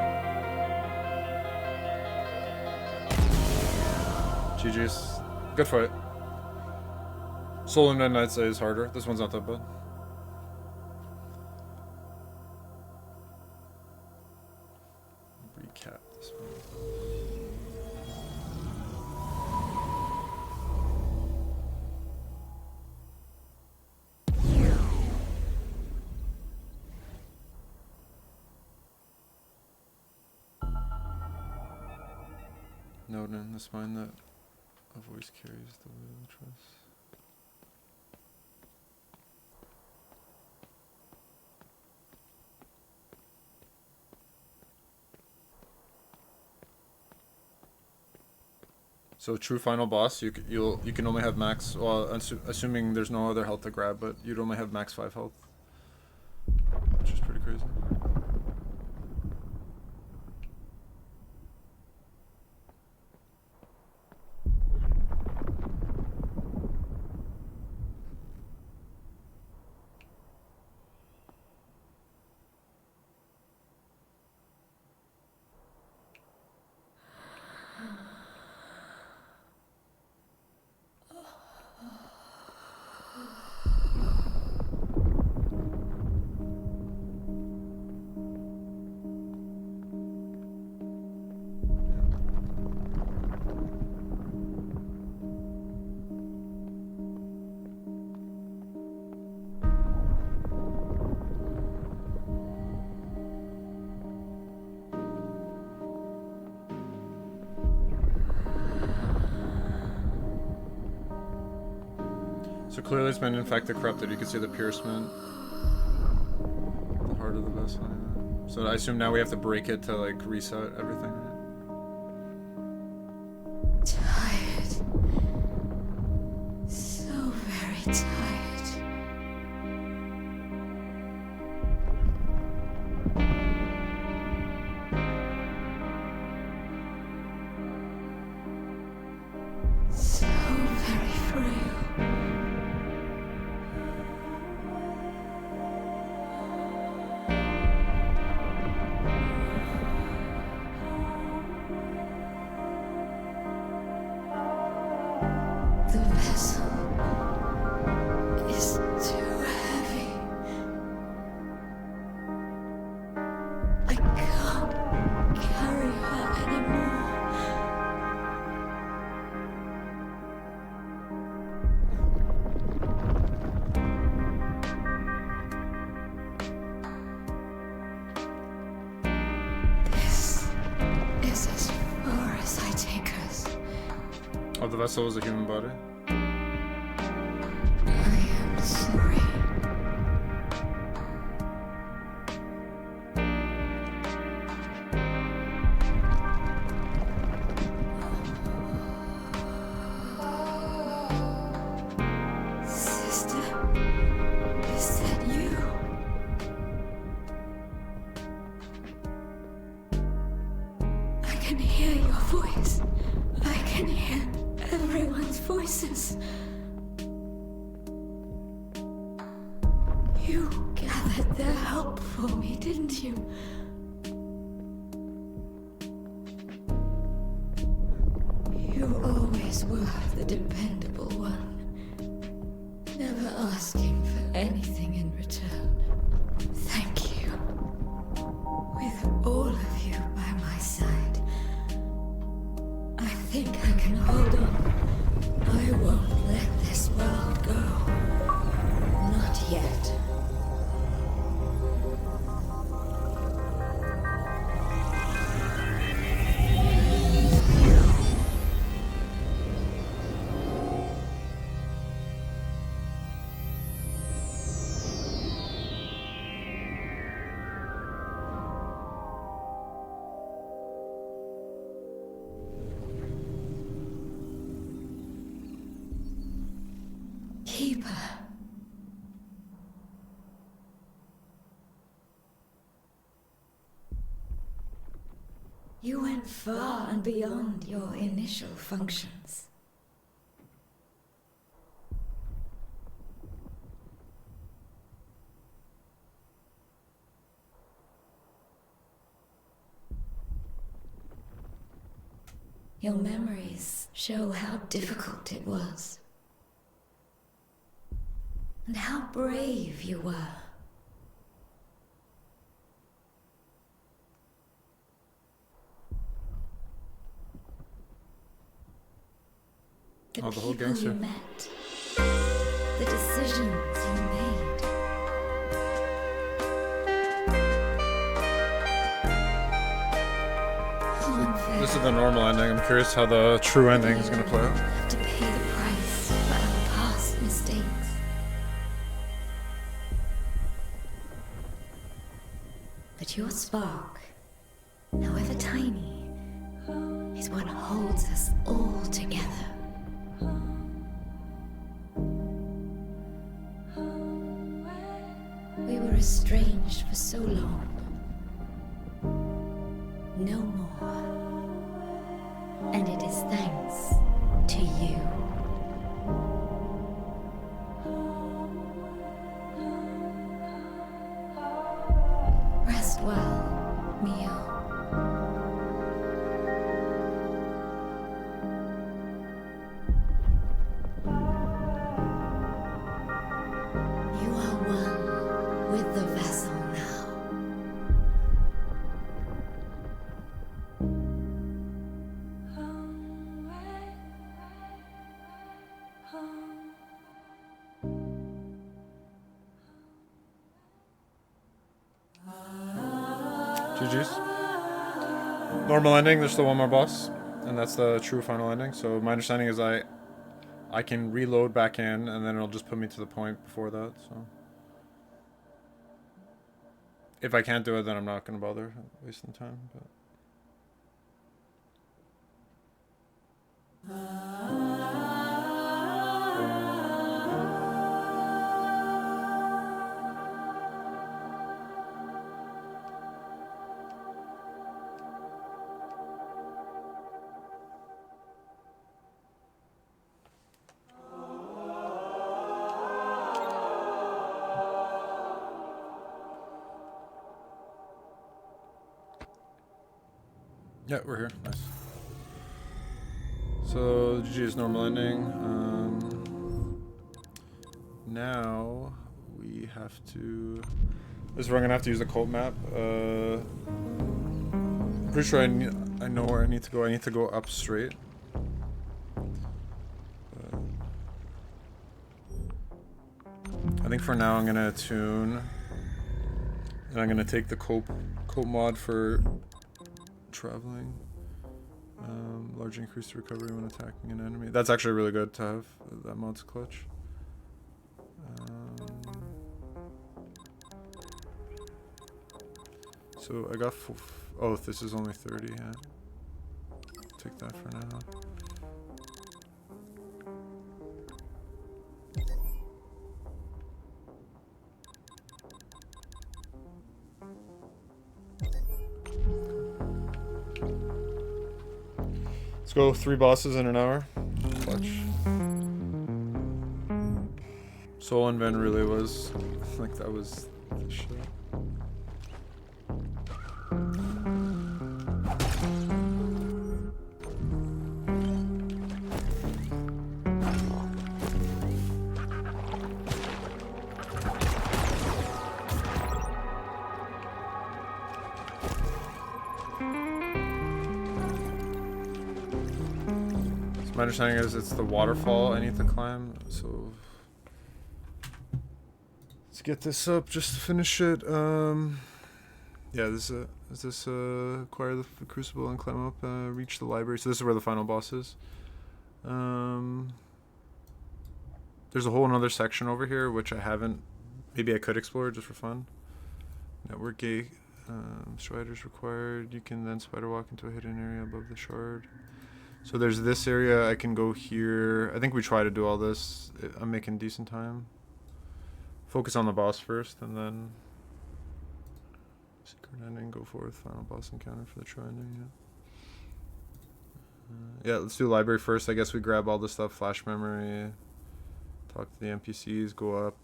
S1: GG's. Good fight. Solo Night I'd say is harder. This one's not that bad. Recap this one. Note in this mind that a voice carries the weight of trust. So true final boss, you can only have max. Well, assuming there's no other health to grab, but you'd only have max 5 health, which is pretty crazy. So clearly it's been infected, corrupted. You can see the piercement. The heart of the vessel. Yeah. So I assume now we have to break it to like reset everything, right?
S2: Tired. So very tired. So very frail. The vessel is too heavy. I can't carry her anymore. This is as far as I take us.
S1: Oh, the vessel is a human body?
S2: I am sorry. Sister, is that you? I can hear your voice. I can hear everyone's voices. You gathered their help for me, didn't you? You always were the dependable one, never asking for anything in return. Thank you. With all of you by my side, I think I can hold on. I won't let this world go. Not yet. Keeper. You went far and beyond your initial functions. Your memories show how difficult it was. And how brave you were. The
S1: whole
S2: people
S1: gangster.
S2: you met, the decisions you made. How unfair.
S1: This is the normal ending. I'm curious how the true ending is going to play out.
S2: Have to pay the price for our past mistakes. But your spark, however tiny, is what holds us all together. We were estranged for so long. No more. And it is thanks to you. Rest well, Mio. You are one with the vessel now.
S1: GG's. Normal ending, there's still one more boss, and that's the true final ending. So my understanding is I can reload back in, and then it'll just put me to the point before that, so. If I can't do it, then I'm not going to bother wasting time, but. Yeah, we're here. Nice. So GG's normal ending. Now we have to. This is where I'm gonna have to use the cult map. Pretty sure I know where I need to go. I need to go up straight. I think for now I'm gonna attune, and I'm gonna take the cope mod for traveling. Large increase to recovery when attacking an enemy. That's actually really good to have. That mod's clutch. So I got. Oh, this is only 30. Yeah. Take that for now. Let's go 3 bosses in an hour. Clutch. Soul and Ven really was like that was the shit. My understanding is it's the waterfall I need to climb, so let's get this up just to finish it. Yeah, this is acquire the crucible and climb up, reach the library. So this is where the final boss is. There's a whole another section over here which I haven't. Maybe I could explore just for fun. Network gate. Striders required. You can then spider walk into a hidden area above the shard. So there's this area, I can go here. I think we try to do all this. I'm making decent time. Focus on the boss first, and then secret ending, go forth, final boss encounter for the true ending, yeah. Yeah, let's do library first. I guess we grab all the stuff, flash memory, talk to the NPCs, go up.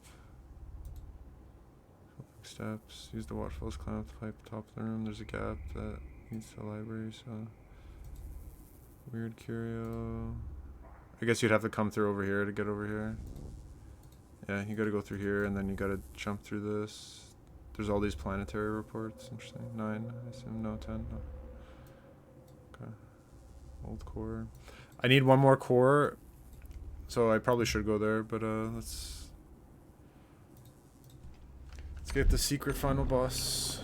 S1: Steps, use the waterfalls, climb up the pipe, top of the room. There's a gap that leads to the library, so... Weird curio. I guess you'd have to come through over here to get over here. Yeah, you gotta go through here and then you gotta jump through this. There's all these planetary reports. Interesting. 9, I assume. No, 10. No. Okay. Old core. I need one more core, so I probably should go there, but let's get the secret final boss.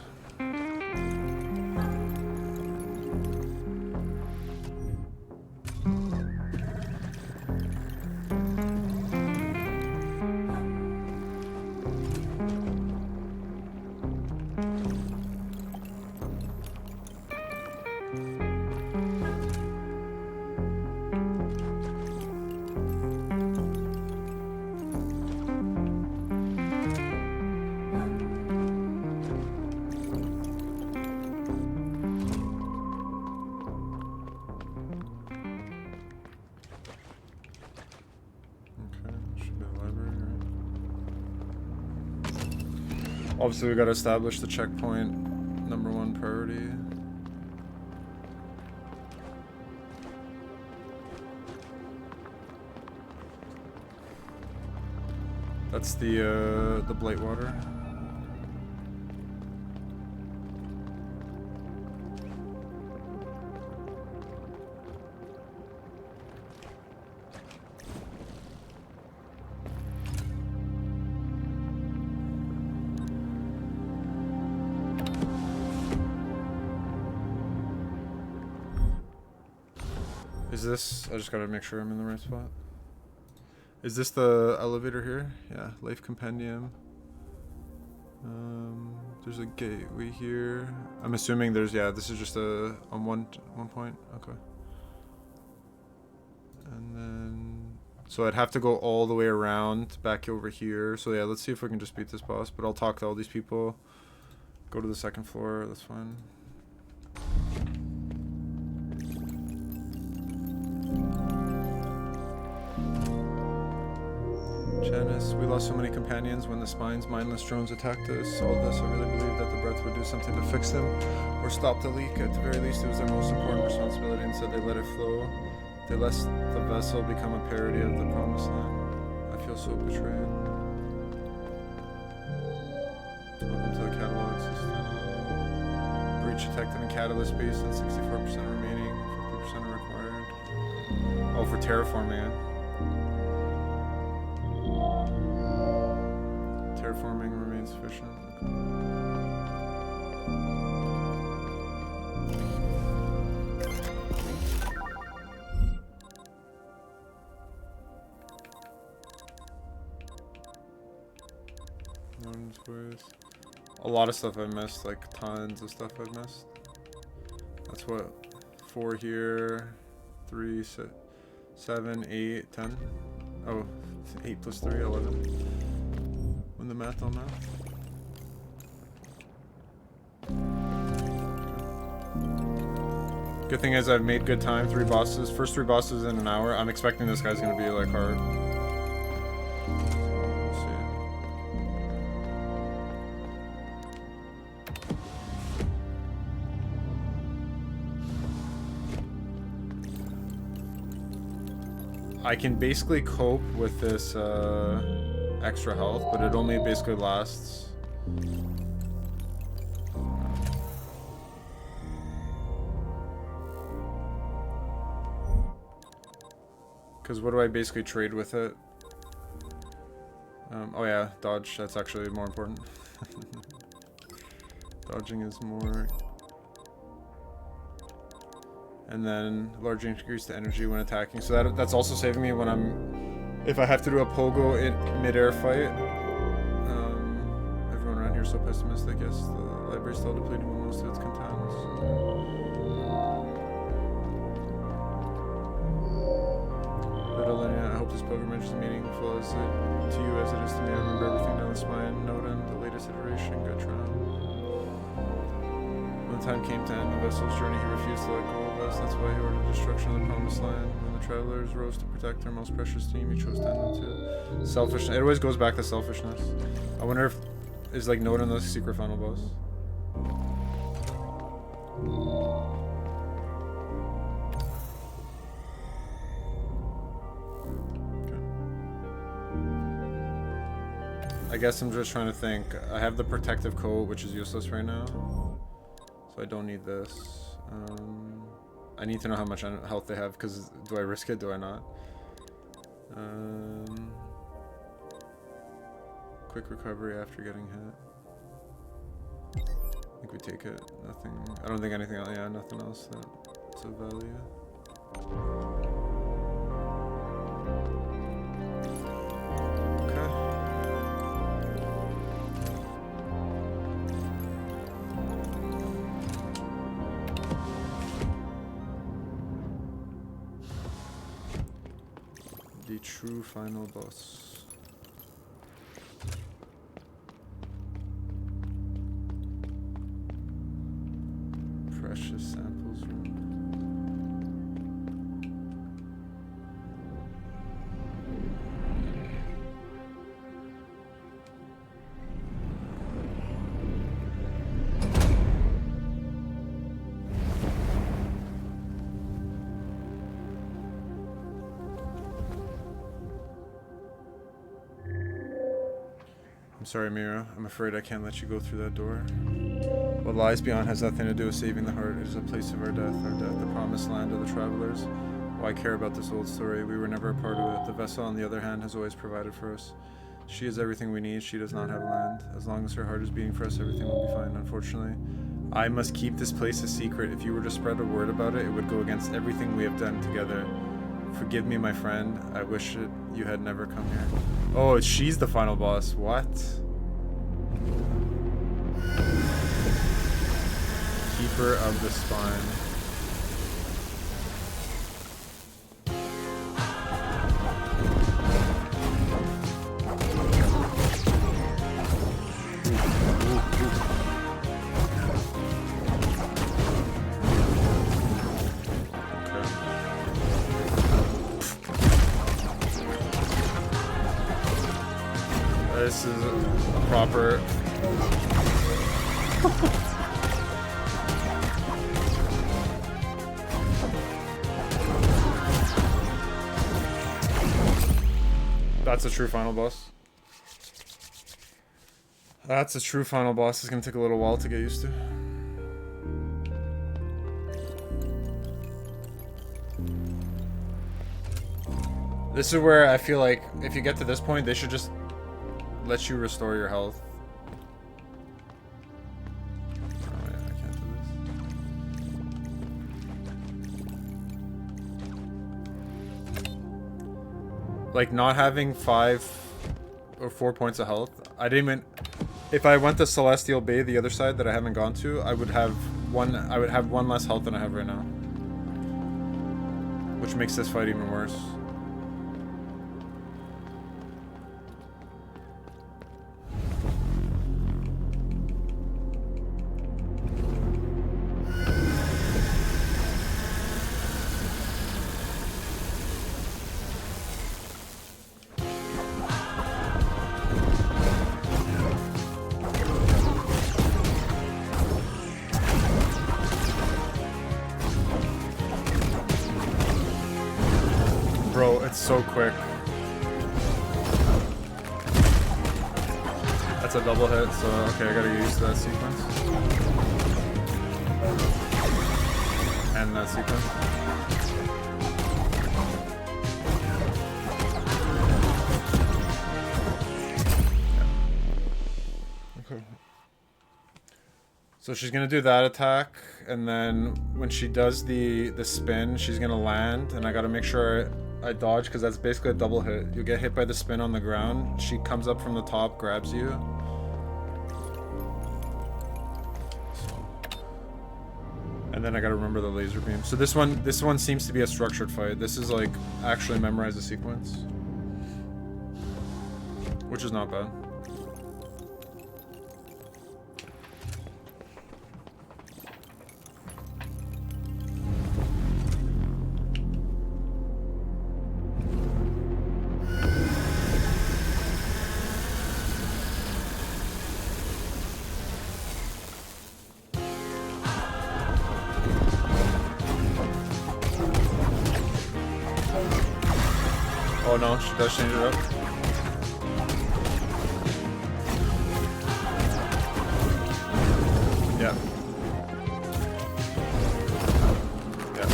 S1: Obviously, we gotta establish the checkpoint, #1 priority. That's the blight water. Is this, I just gotta make sure I'm in the right spot. Is this the elevator here? Yeah, life compendium. There's a gateway here. I'm assuming there's, yeah, this is just on one point, okay. And then, so I'd have to go all the way around back over here. So yeah, let's see if we can just beat this boss, but I'll talk to all these people. Go to the 2nd floor, that's fine. Genesis. us. We lost so many companions when the Spine's mindless drones attacked us. All this, I really believed that the breath would do something to fix them or stop the leak. At the very least, it was their most important responsibility. Instead, they let it flow. They let the vessel become a parody of the promised land. I feel so betrayed. Welcome to the catalog system. Breach detected in catalyst basin, 64% remaining, 50% are required. Oh, for terraforming it. Terraforming remains sufficient. A lot of stuff I missed, like tons of stuff I missed. That's what 4 here, 3, 6, 7, 8, 10. Oh, 8 plus 3, 11. When the math on that. Good thing is I've made good time. 3 bosses. First 3 bosses in an hour. I'm expecting this guy's gonna be like hard. I can basically cope with this extra health, but it only basically lasts. Because what do I basically trade with it? Oh yeah, dodge. That's actually more important. Dodging is more. And then large increase to energy when attacking. So that's also saving me when if I have to do a pogo in mid-air fight. Everyone around here is so pessimistic. Yes, the library's still depleting most of its contents. Little Linnea, I hope this pilgrimage is meaningful as to you as it is to me. I remember everything down the spine. Noten, the latest iteration. Good try. When the time came to end the vessel's journey, he refused to let go of us. That's why he ordered destruction of the promised land. When the travelers rose to protect their most precious team, he chose to end them too. Selfishness. It always goes back to selfishness. I wonder if is like Noten the secret final boss. Okay. I guess I'm just trying to think. I have the protective coat, which is useless right now. So I don't need this. I need to know how much health they have, because do I risk it? Do I not? Quick recovery after getting hit. I think we take it. Nothing. I don't think anything else. Yeah, nothing else that's of value. The true final boss. Precious samples room. I'm sorry, Mira. I'm afraid I can't let you go through that door. What lies beyond has nothing to do with saving the heart. It is a place of our death, the promised land of the travelers. Why care about this old story? We were never a part of it. The vessel, on the other hand, has always provided for us. She is everything we need. She does not have land. As long as her heart is beating for us, everything will be fine. Unfortunately, I must keep this place a secret. If you were to spread a word about it, it would go against everything we have done together. Forgive me, my friend. I wish you had never come here. Oh, she's the final boss. What? Keeper of the Spine. is a proper... That's a true final boss. That's a true final boss. It's gonna take a little while to get used to. This is where I feel like if you get to this point, they should just let you restore your health. Oh, yeah, I can't do this. Like not having 5 or 4 points of health. I didn't even... If I went to Celestial Bay, the other side that I haven't gone to, I would have one less health than I have right now. Which makes this fight even worse. Bro, it's so quick. That's a double hit, so okay, I gotta get used to that sequence. And that sequence. Yeah. Okay. So she's gonna do that attack, and then when she does the spin, she's gonna land, and I gotta make sure I dodge, because that's basically a double hit. You get hit by the spin on the ground, she comes up from the top, grabs you. And then I gotta remember the laser beam. So this one seems to be a structured fight. This is like actually memorize the sequence, which is not bad. Oh no, she does change it up. Yeah. Yeah.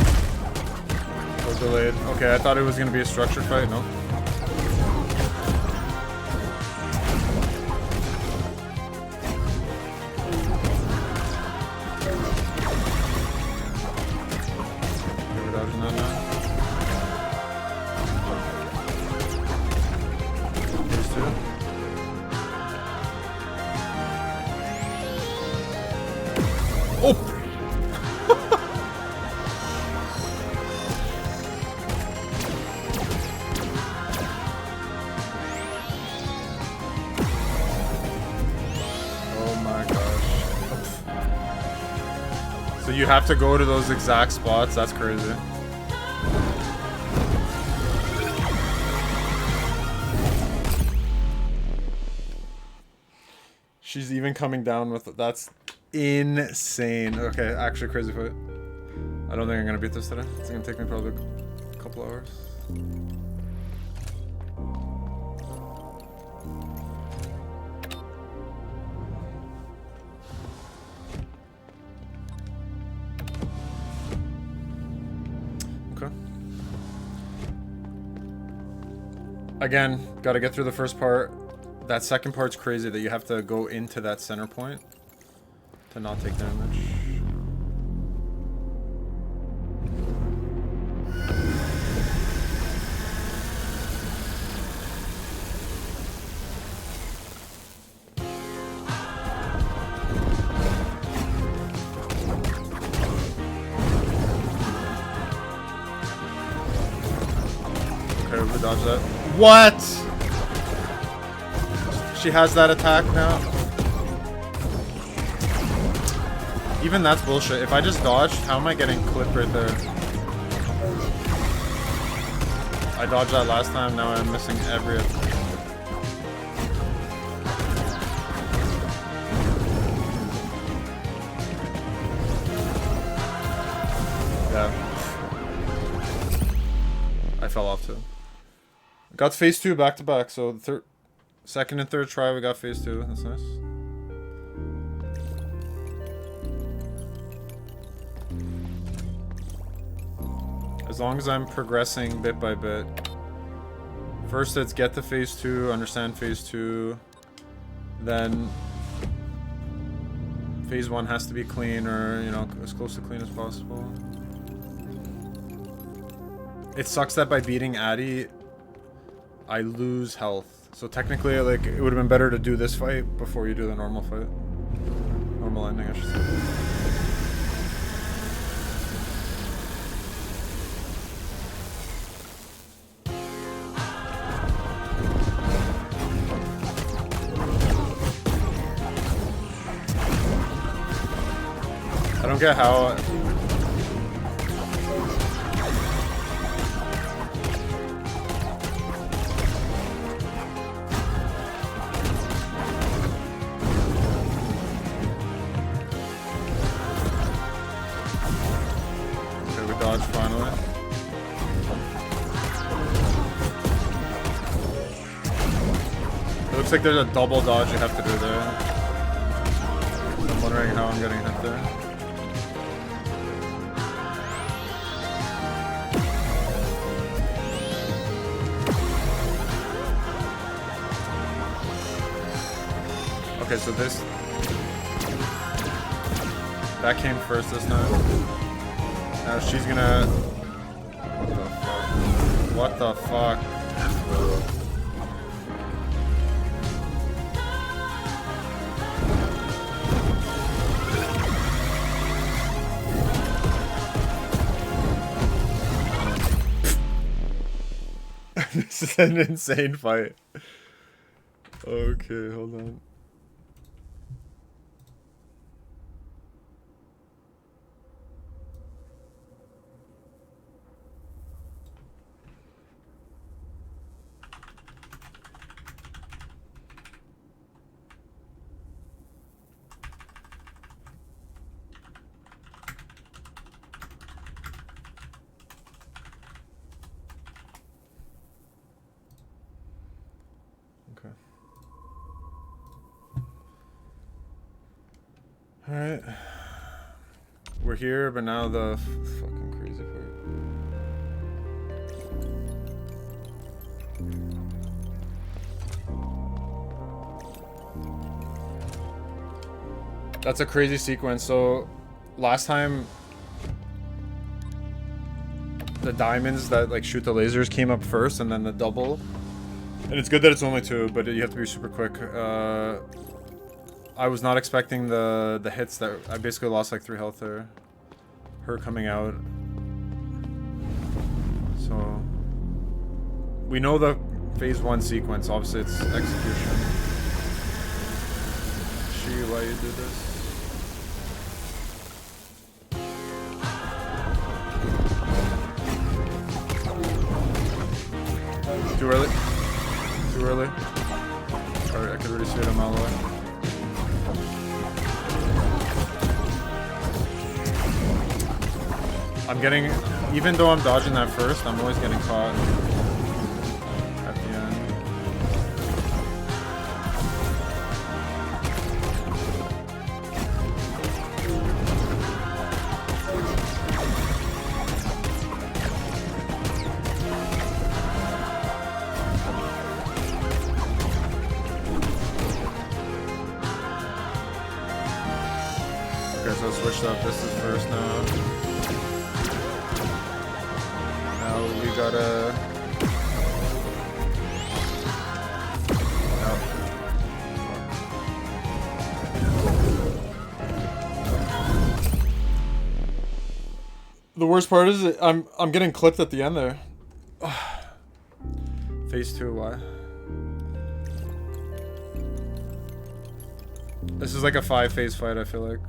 S1: Was delayed. Okay, I thought it was gonna be a structured fight, no? We're dodging that now. Oh! Oh my gosh. So you have to go to those exact spots? That's crazy. She's even coming down with it. That's insane. Okay, actually crazy fight. I don't think I'm gonna beat this today. It's gonna take me probably a couple hours. Okay. Again, gotta get through the first part. That second part's crazy that you have to go into that center point to not take damage. Okay, we dodge that. What? She has that attack now. Even that's bullshit. If I just dodged, how am I getting clipped right there? I dodged that last time, now I'm missing every... Yeah. I fell off too. Got phase 2 back to back, so the second and third try we got phase 2. That's nice. As long as I'm progressing bit by bit. First it's get to phase 2, understand phase 2. Then phase 1 has to be clean, or, you know, as close to clean as possible. It sucks that by beating Addy, I lose health. So technically, like, it would have been better to do this fight before you do the normal fight. Normal ending, I should say. I don't get how... Okay, we dodged finally. It looks like there's a double dodge you have to do there. I'm wondering how I'm getting hit there. Okay, so this... That came first this time. Now she's gonna... What the fuck? This is an insane fight. Okay, hold on. Alright. We're here, but now the fucking crazy part. That's a crazy sequence. So, last time, the diamonds that like shoot the lasers came up first, and then the double. And it's good that it's only 2, but you have to be super quick. I was not expecting the hits that I basically lost like 3 health there. Her coming out. So we know the phase 1 sequence. Obviously, it's execution. She, why you do this? Too early. Too early. Sorry, I could really see it a mile away. I'm getting, even though I'm dodging that first, I'm always getting caught at the end. Okay, so switched up. This is first now. We gotta... The worst part is I'm getting clipped at the end there. Phase 2, why? This is like a 5-phase fight, I feel like.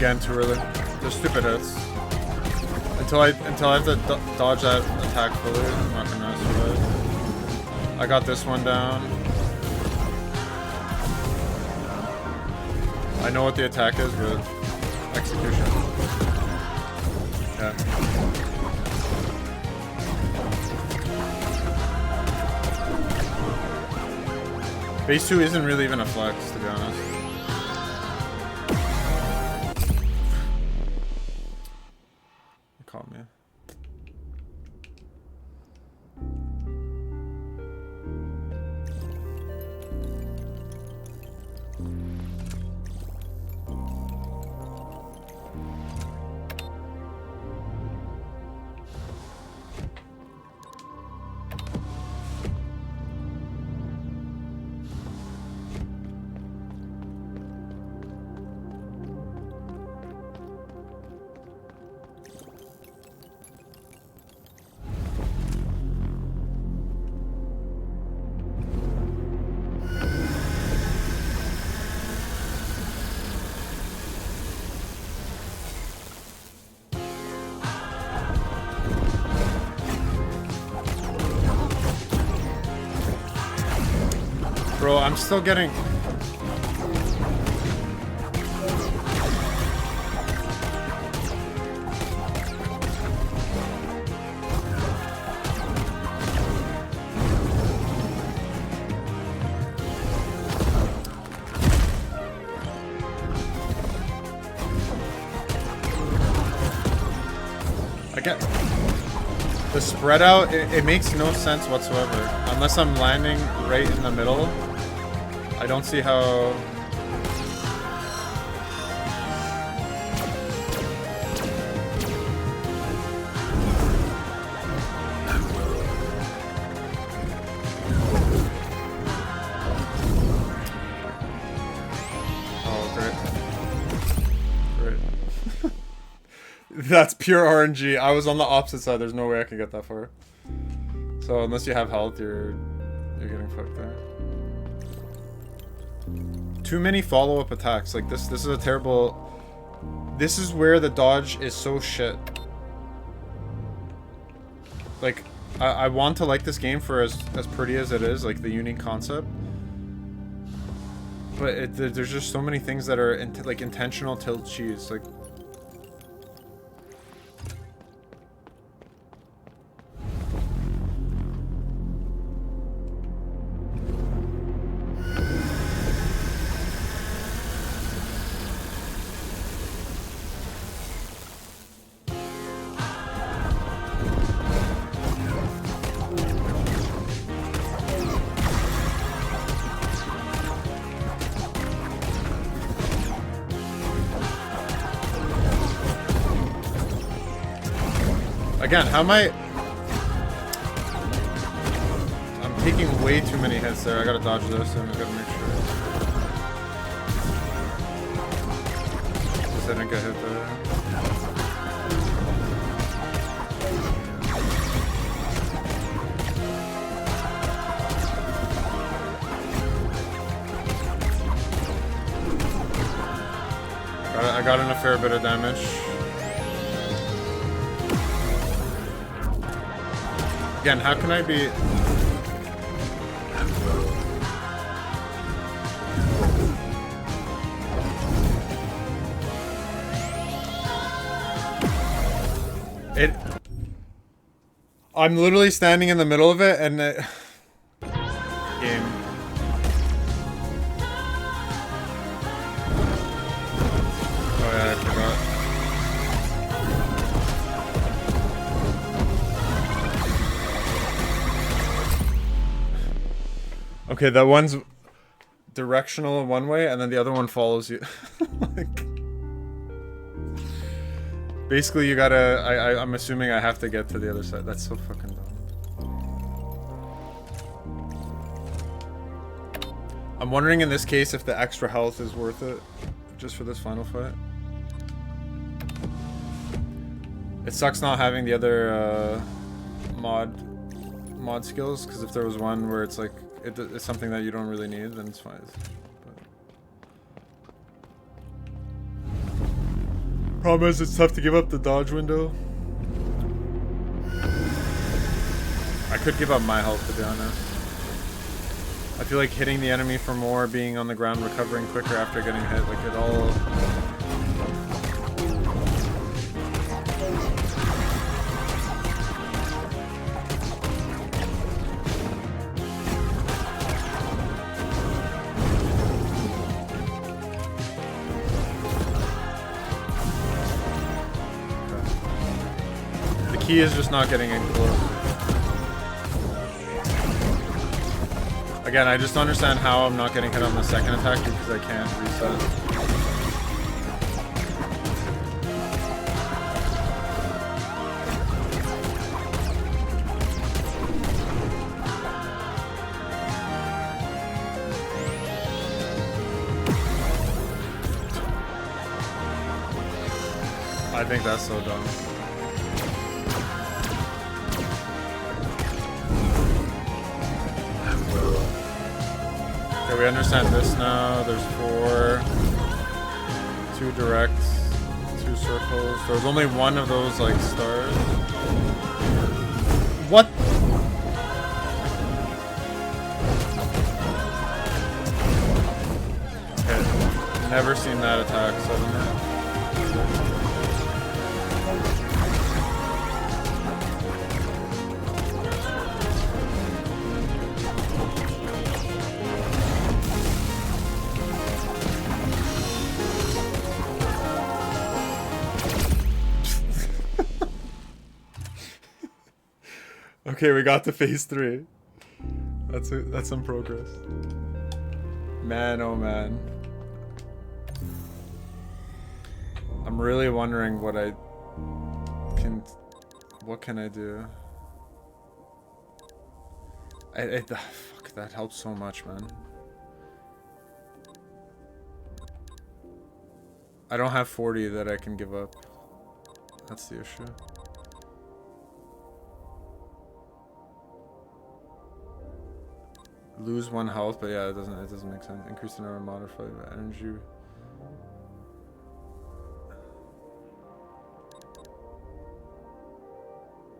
S1: Again, too early. They're stupid hits. Until I have to dodge that attack fully, I'm not gonna survive. I got this one down. I know what the attack is, but execution. Yeah. Base 2 isn't really even a flex, to be honest. It caught me. Bro, I'm still getting... I get... The spread out, it makes no sense whatsoever. Unless I'm landing right in the middle. I don't see how... Oh, great. Great. That's pure RNG. I was on the opposite side. There's no way I can get that far. So unless you have health, you're getting fucked there. Too many follow-up attacks. Like this is a terrible... This is where the dodge is so shit. Like, I want to like this game for as pretty as it is, like the unique concept. But there's just so many things that are like intentional tilt cheese. Like, again, how am I... I'm taking way too many hits there. I gotta dodge this and I gotta make sure. Just didn't get hit there. I got in a fair bit of damage. Again, how can I be... I'm literally standing in the middle of it and it... Game. Oh yeah, I forgot. Okay, that one's directional one way, and then the other one follows you. Like, basically, you gotta... I'm assuming I have to get to the other side. That's so fucking dumb. I'm wondering in this case if the extra health is worth it, just for this final fight. It sucks not having the other mod skills, because if there was one where it's like it's something that you don't really need, then it's fine. But Problem is, it's tough to give up the dodge window. I could give up my health, to be honest. I feel like hitting the enemy for more, being on the ground, recovering quicker after getting hit, like it all... The key is just not getting in close. Again, I just don't understand how I'm not getting hit on the second attack because I can't reset. I think that's so dumb. Okay, we understand this now. There's 4, 2 directs, 2 circles. There's only one of those, like, stars. What? Okay, never seen that attack suddenly. Okay, we got to phase 3. That's some progress. Man, oh man. I'm really wondering what can I do? Fuck, that helps so much, man. I don't have 40 that I can give up. That's the issue. Lose 1 health, but yeah, it doesn't make sense. Increase the number of modified energy.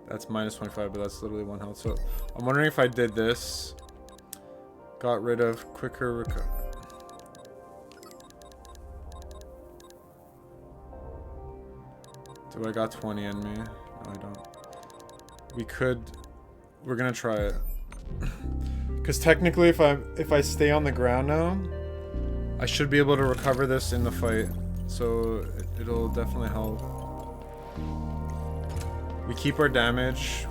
S1: That's minus 25, but that's literally 1 health. So I'm wondering if I did this, got rid of quicker recovery. Do I got 20 in me? No, I don't. We're gonna try it. Because technically, if I stay on the ground now, I should be able to recover this in the fight. So it'll definitely help. We keep our damage.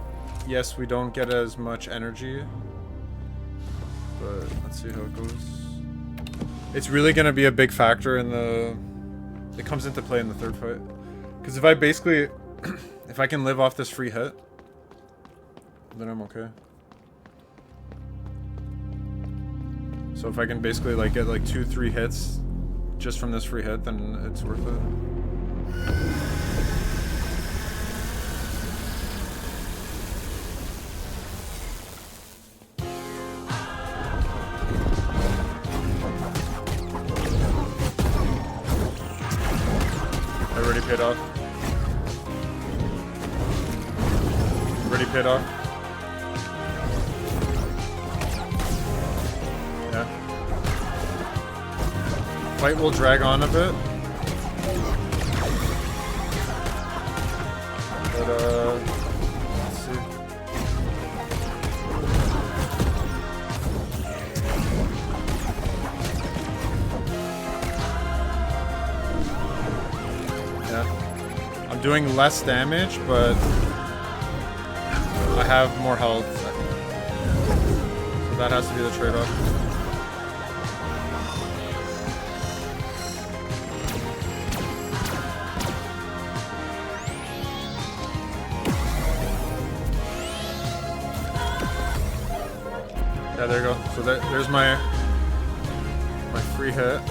S1: Yes, we don't get as much energy. But let's see how it goes. It's really going to be a big factor in the... It comes into play in the 3rd fight. Because if I basically... if I can live off this free hit, then I'm okay. So if I can basically like get like 2-3 hits just from this free hit, then it's worth it. I already paid off. Already paid off. Yeah. Fight will drag on a bit. But, let's see. Yeah. I'm doing less damage, but I have more health. So that has to be the trade-off. Yeah, there you go. So there's my free hit.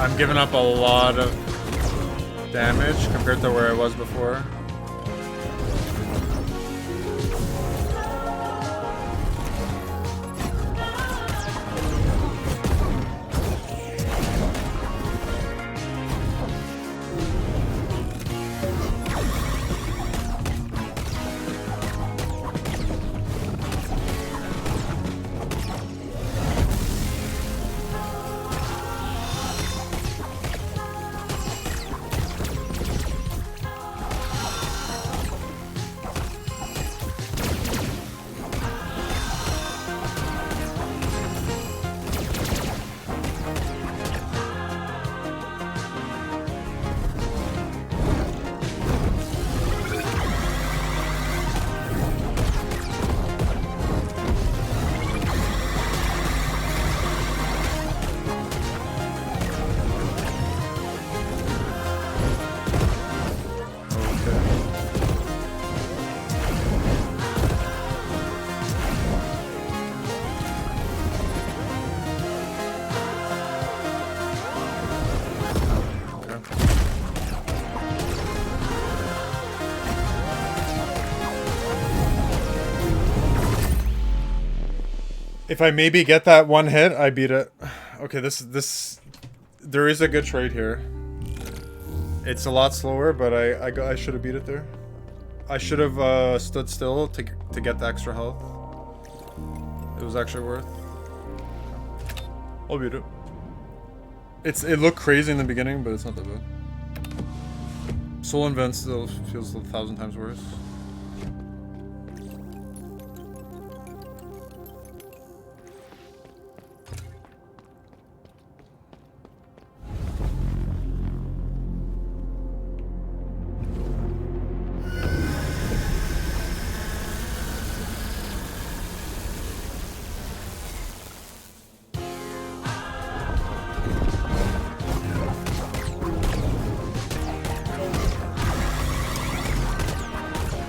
S1: I'm giving up a lot of damage compared to where I was before. If I maybe get that one hit, I beat it. Okay, this there is a good trade here. It's a lot slower, but I should have beat it there. I should have stood still to get the extra health. It was actually worth. I'll beat it. It looked crazy in the beginning, but it's not that bad. Soul Invent still feels 1,000 times worse.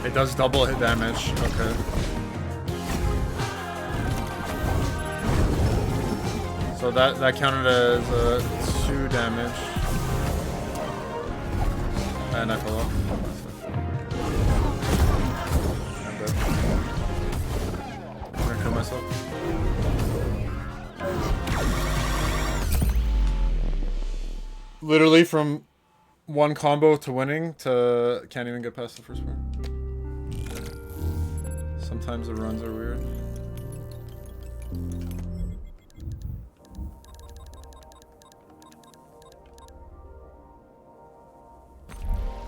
S1: It does double hit damage. Okay. So that counted as 2 damage. And I fell off. I'm dead. I'm gonna kill myself. Literally from one combo to winning to can't even get past the first part. Sometimes the runs are weird.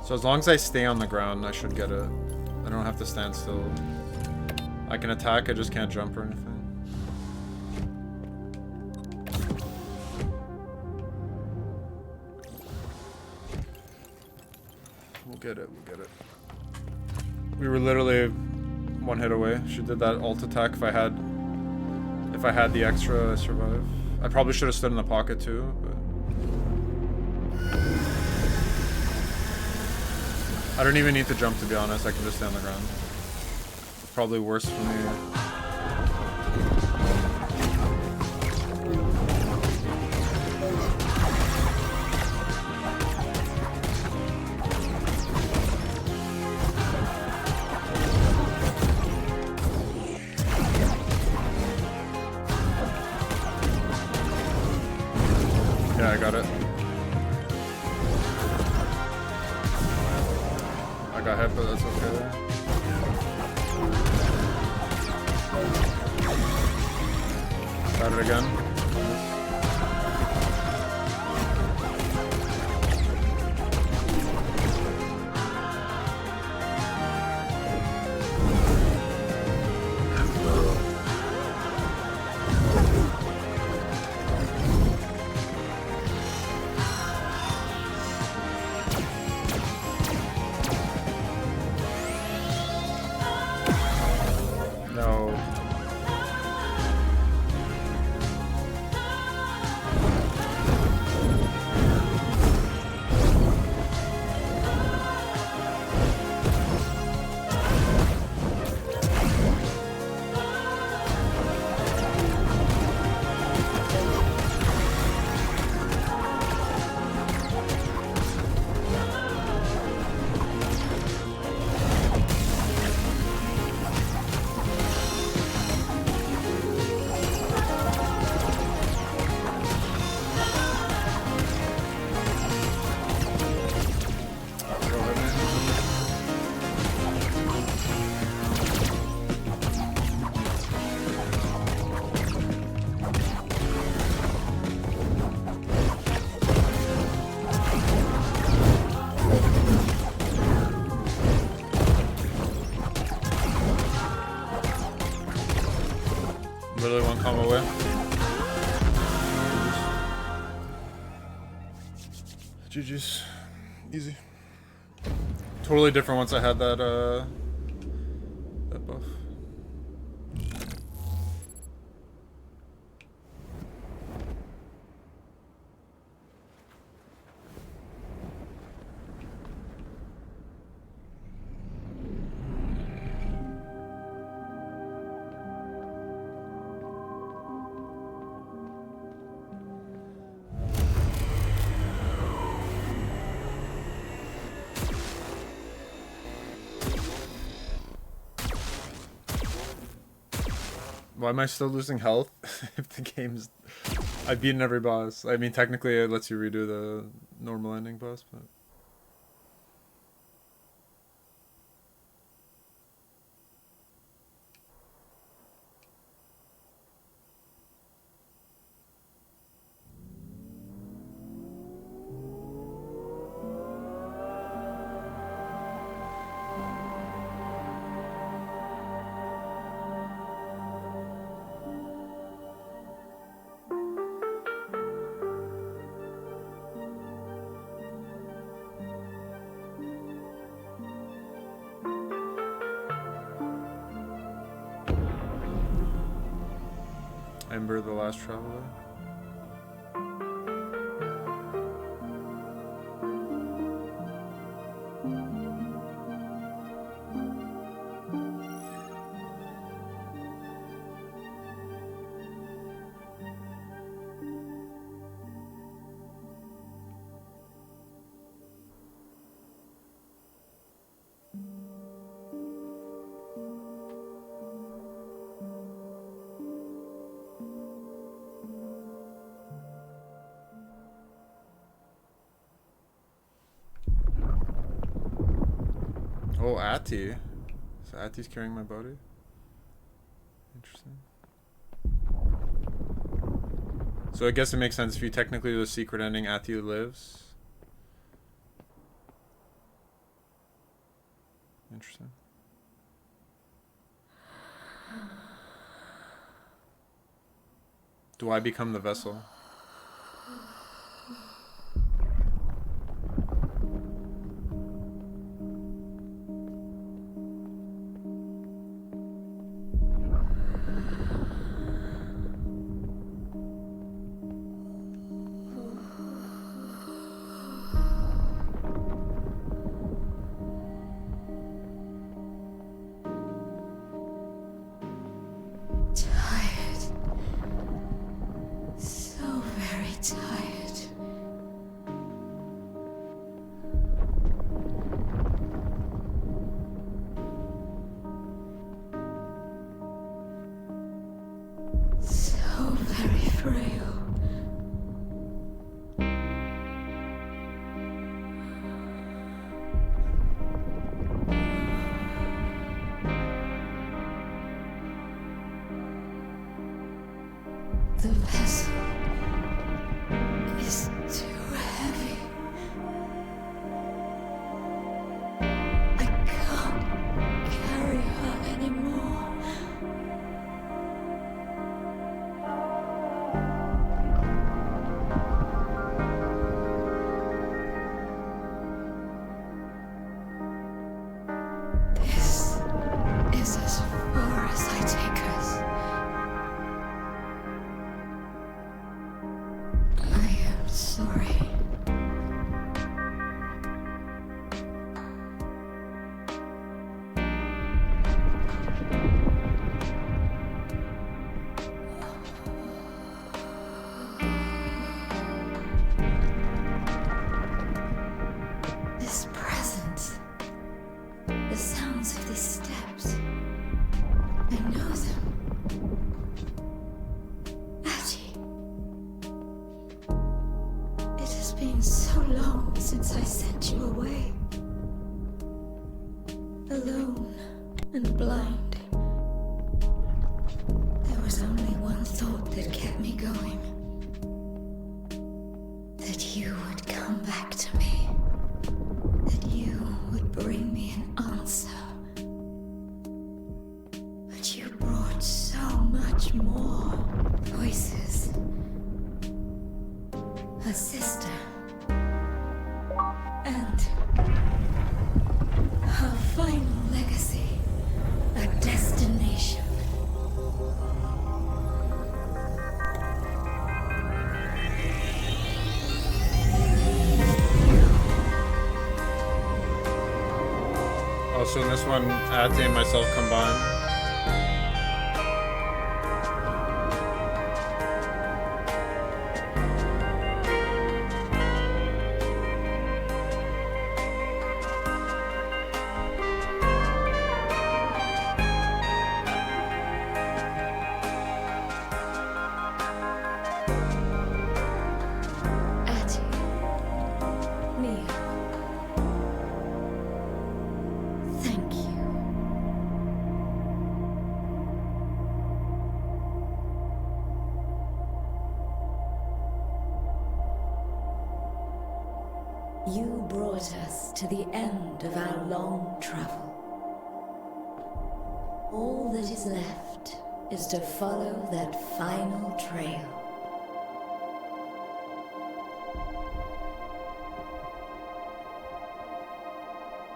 S1: So as long as I stay on the ground, I should get it. I don't have to stand still. I can attack, I just can't jump or anything. We'll get it, we'll get it. We were literally 1 hit away. She did that ult attack. If I had the extra, I survive. I probably should have stood in the pocket too, but I don't even need to jump, to be honest. I can just stay on the ground. It's probably worse for me. Yeah, I got it. I got hit, but that's okay there. Got it again. GG's. Easy. Totally different once I had that buff. Why am I still losing health if the game's... I've beaten every boss. I mean, technically it lets you redo the normal ending boss, but... Ember the Last Traveler. Oh, Ati. So Ati's carrying my body? Interesting. So I guess it makes sense if you technically do the secret ending, Ati lives. Interesting. Do I become the vessel?
S2: The vessel is too heavy. I can't carry her anymore. This is as far as I take us. Sorry. This presence, the sounds of these steps, I know them. It's been so long since I sent you away. Alone and blind. There was only one thought that kept me going. That you would come back to me. That you would bring me an answer. But you brought so much more. Voices. A sister.
S1: Also in this one, Ate and myself combined.
S2: Attie. Mio. Thank you. You brought us to the end of our long travel. All that is left is to follow that final trail.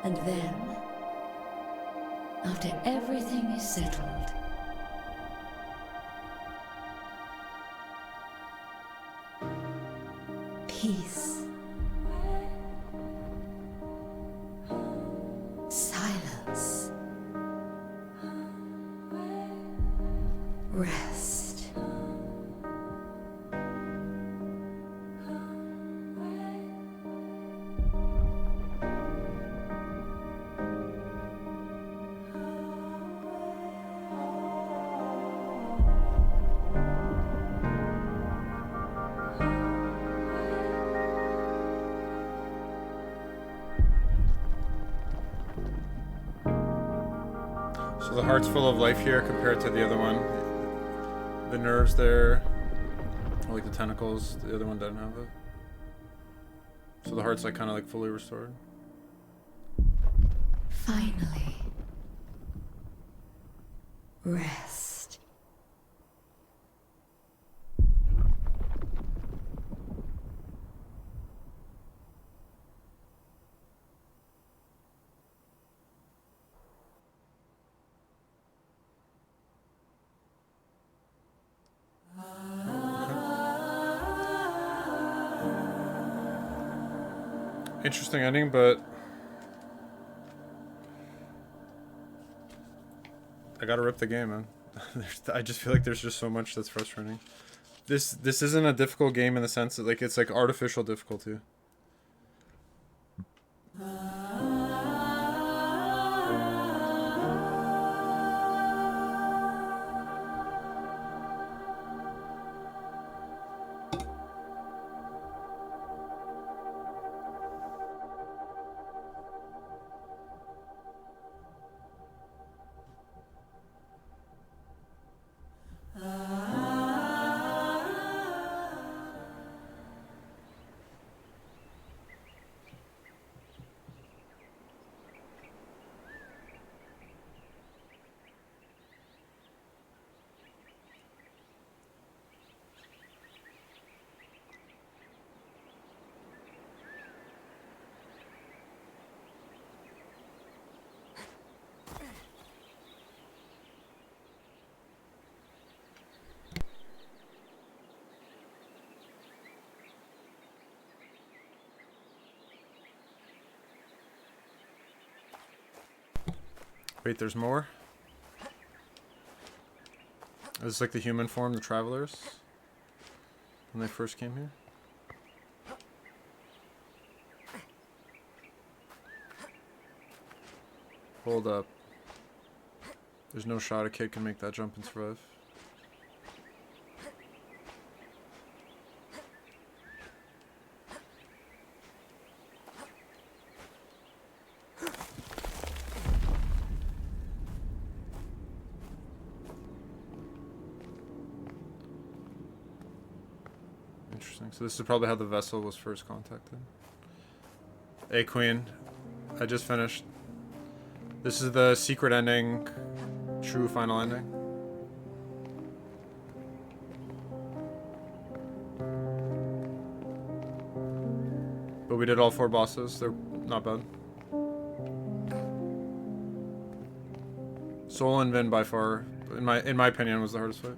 S2: And then, after everything is settled, peace, silence, rest.
S1: So the heart's full of life here compared to the other one. The nerves there, like the tentacles, the other one doesn't have it. So the heart's like kind of like fully restored.
S2: Finally, rest.
S1: Interesting ending, but I gotta rip the game, man. I just feel like there's just so much that's frustrating. This isn't a difficult game in the sense that like it's like artificial difficulty. Wait, there's more? This is like the human form, the travelers, when they first came here. Hold up. There's no shot a kid can make that jump and survive. Interesting. So this is probably how the vessel was first contacted. Hey, Queen. I just finished. This is the secret ending, true final ending. But we did all 4 bosses. They're not bad. Soul and Vin by far, in my opinion, was the hardest fight.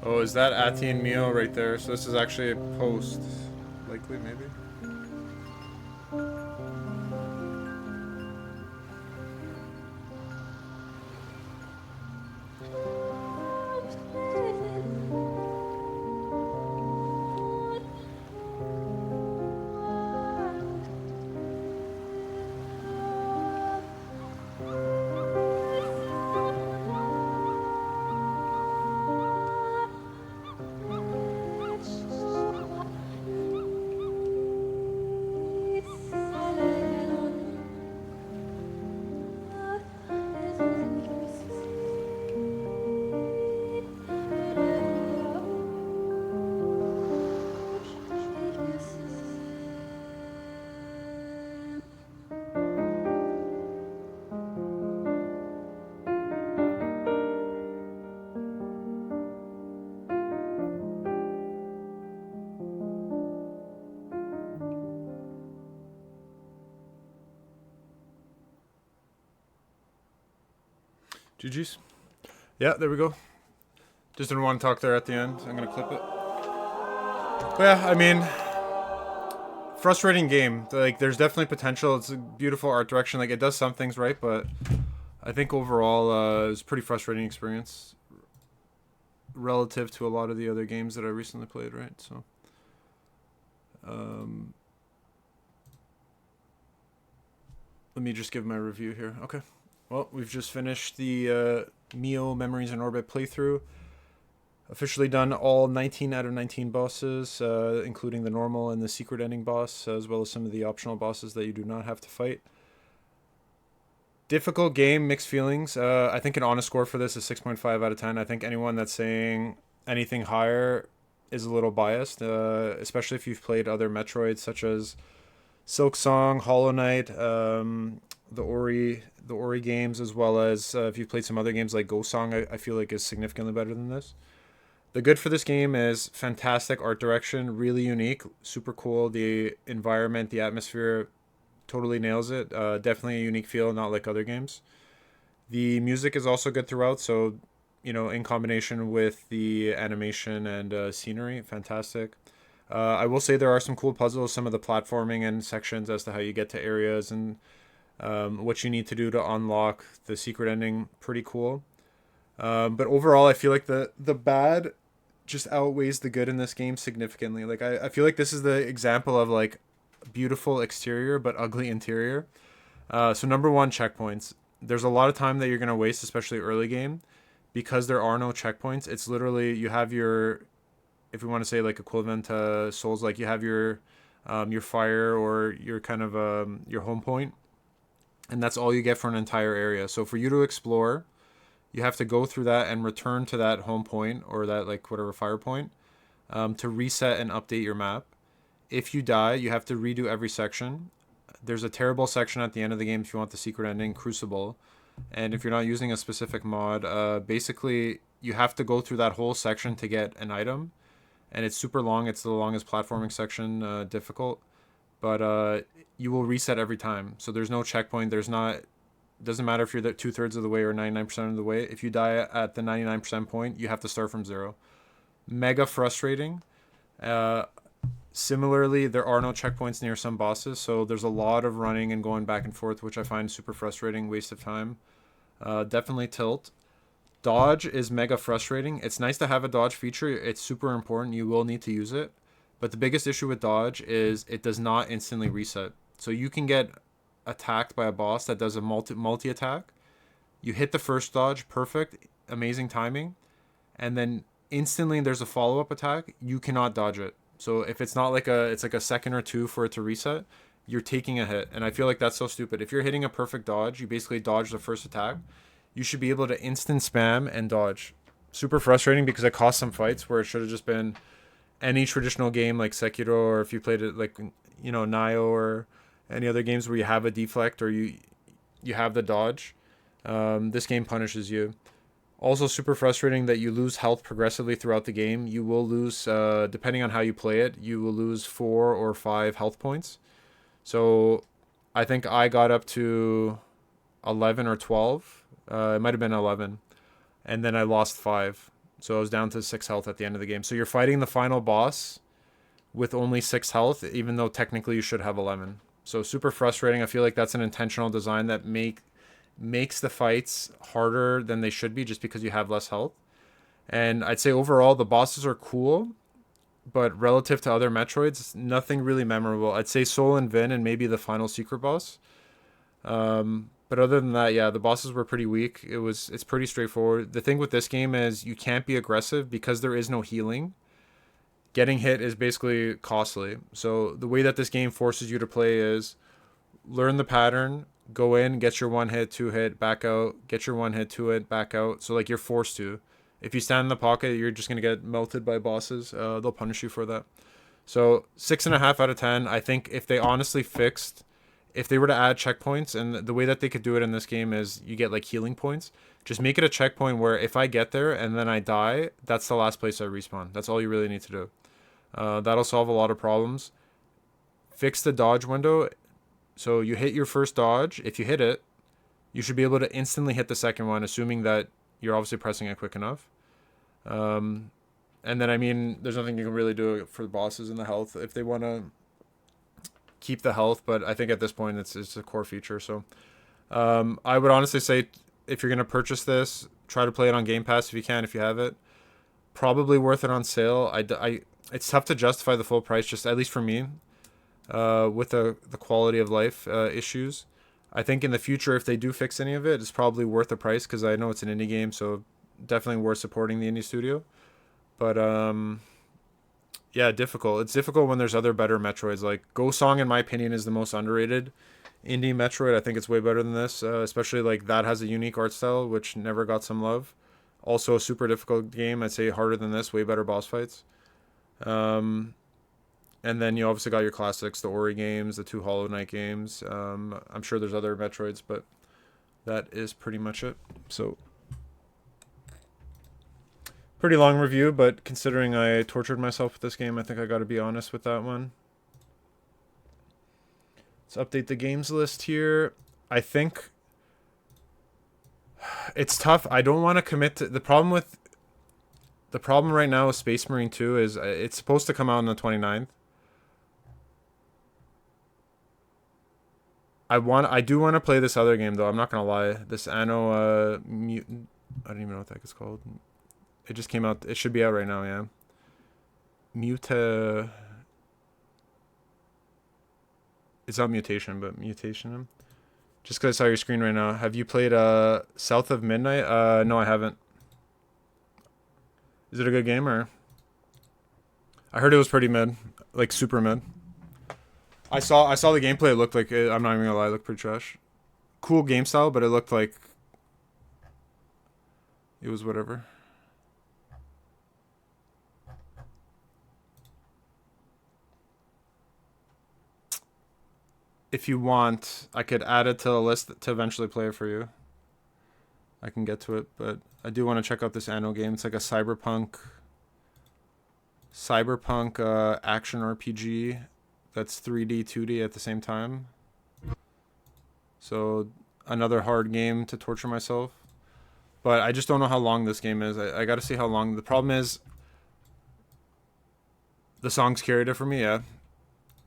S1: Oh, is that Ati and Mio right there? So this is actually a post. Likely, maybe? GG's. Yeah, there we go. Just didn't want to talk there at the end. I'm going to clip it. But yeah, I mean, frustrating game. Like, there's definitely potential. It's a beautiful art direction. Like, it does some things right, but I think overall it was a pretty frustrating experience relative to a lot of the other games that I recently played, right? So, let me just give my review here. Okay. Well, we've just finished the MIO Memories in Orbit playthrough. Officially done all 19 out of 19 bosses, including the normal and the secret ending boss, as well as some of the optional bosses that you do not have to fight. Difficult game, mixed feelings. I think an honest score for this is 6.5 out of 10. I think anyone that's saying anything higher is a little biased, especially if you've played other Metroids such as Silk Song, Hollow Knight, the Ori games, as well as if you've played some other games like Ghost Song, I feel like is significantly better than this. The good for this game is fantastic art direction, really unique, super cool. The environment, the atmosphere, totally nails it. Definitely a unique feel, not like other games. The music is also good throughout, so in combination with the animation and scenery, fantastic. I will say there are some cool puzzles, some of the platforming and sections as to how you get to areas and what you need to do to unlock the secret ending, pretty cool. But overall, I feel like the bad just outweighs the good in this game significantly. Like I feel like this is the example of like beautiful exterior but ugly interior. So number one, checkpoints. There's a lot of time that you're gonna waste, especially early game, because there are no checkpoints. It's literally you have your, if we want to say like equivalent to Souls, like you have your fire or your kind of your home point, and that's all you get for an entire area. So for you to explore, you have to go through that and return to that home point or that like whatever fire point to reset and update your map. If you die, you have to redo every section. There's a terrible section at the end of the game if you want the secret ending, Crucible. And if you're not using a specific mod, basically you have to go through that whole section to get an item. And it's super long. It's the longest platforming section, difficult. But you will reset every time. So there's no checkpoint. There's not... Doesn't matter if you're the 2/3 of the way or 99% of the way. If you die at the 99% point, you have to start from zero. Mega frustrating. Similarly, there are no checkpoints near some bosses, so there's a lot of running and going back and forth, which I find super frustrating, waste of time. Definitely tilt. Dodge is mega frustrating. It's nice to have a dodge feature. It's super important. You will need to use it. But the biggest issue with dodge is it does not instantly reset. So you can get attacked by a boss that does a multi attack. You hit the first dodge, perfect, amazing timing, and then instantly there's a follow-up attack. You cannot dodge it. So if it's not like it's like a second or two for it to reset, you're taking a hit. And I feel like that's so stupid. If you're hitting a perfect dodge, you basically dodge the first attack. You should be able to instant spam and dodge. Super frustrating because it cost some fights where it should have just been any traditional game like Sekiro, or if you played it like Nio or any other games where you have a deflect or you have the dodge. This game punishes you. Also super frustrating that you lose health progressively throughout the game. You will lose, depending on how you play it, you will lose 4 or 5 health points. So I think I got up to 11 or 12. It might have been 11. And then I lost 5. So I was down to 6 health at the end of the game. So you're fighting the final boss with only 6 health, even though technically you should have 11. So super frustrating. I feel like that's an intentional design that makes the fights harder than they should be just because you have less health. And I'd say overall the bosses are cool, but relative to other Metroids, nothing really memorable. I'd say Soul and Vin and maybe the final secret boss. But other than that, yeah, the bosses were pretty weak. It's pretty straightforward. The thing with this game is you can't be aggressive because there is no healing. Getting hit is basically costly. So the way that this game forces you to play is learn the pattern, go in, get your one hit, two hit, back out, get your one hit, two hit, back out. So like you're forced to. If you stand in the pocket, you're just gonna get melted by bosses. They'll punish you for that. So 6.5 out of 10. I think if they were to add checkpoints, and the way that they could do it in this game is you get like healing points. Just make it a checkpoint where if I get there and then I die, that's the last place I respawn. That's all you really need to do. That'll solve a lot of problems. Fix the dodge window. So you hit your first dodge. If you hit it, you should be able to instantly hit the second one, assuming that you're obviously pressing it quick enough. And then, I mean, there's nothing you can really do for the bosses and the health if they want to keep the health. But I think at this point, it's a core feature. So I would honestly say if you're going to purchase this, try to play it on Game Pass if you can, if you have it. Probably worth it on sale. It's tough to justify the full price, just at least for me, with the quality of life issues. I think in the future, if they do fix any of it, it's probably worth the price because I know it's an indie game, so definitely worth supporting the indie studio. But yeah, difficult. It's difficult when there's other better Metroids. Like Ghost Song, in my opinion, is the most underrated indie Metroid. I think it's way better than this, especially like that has a unique art style which never got some love. Also a super difficult game. I'd say harder than this. Way better boss fights. And then you obviously got your classics, the Ori games, the 2 Hollow Knight games. I'm sure there's other Metroids, but that is pretty much it. So, pretty long review, but considering I tortured myself with this game, I think I got to be honest with that one. Let's update the games list here. I think it's tough. I don't want to commit to the problem right now with Space Marine 2 is it's supposed to come out on the 29th. I do want to play this other game though. I'm not gonna lie. This Anno Mutant. I don't even know what that is called. It just came out. It should be out right now. Yeah. It's not Mutation, but Mutation. Just because I saw your screen right now. Have you played South of Midnight? No, I haven't. Is it a good game or? I heard it was pretty mid, like super mid. I saw the gameplay. It looked like I'm not even gonna lie, it looked pretty trash. Cool game style, but it looked like it was whatever. If you want, I could add it to the list to eventually play it for you. I can get to it, but I do want to check out this Anno game. It's like a cyberpunk action RPG that's 3D, 2D at the same time. So another hard game to torture myself. But I just don't know how long this game is. I got to see how long. The problem is the songs carried it for me, yeah.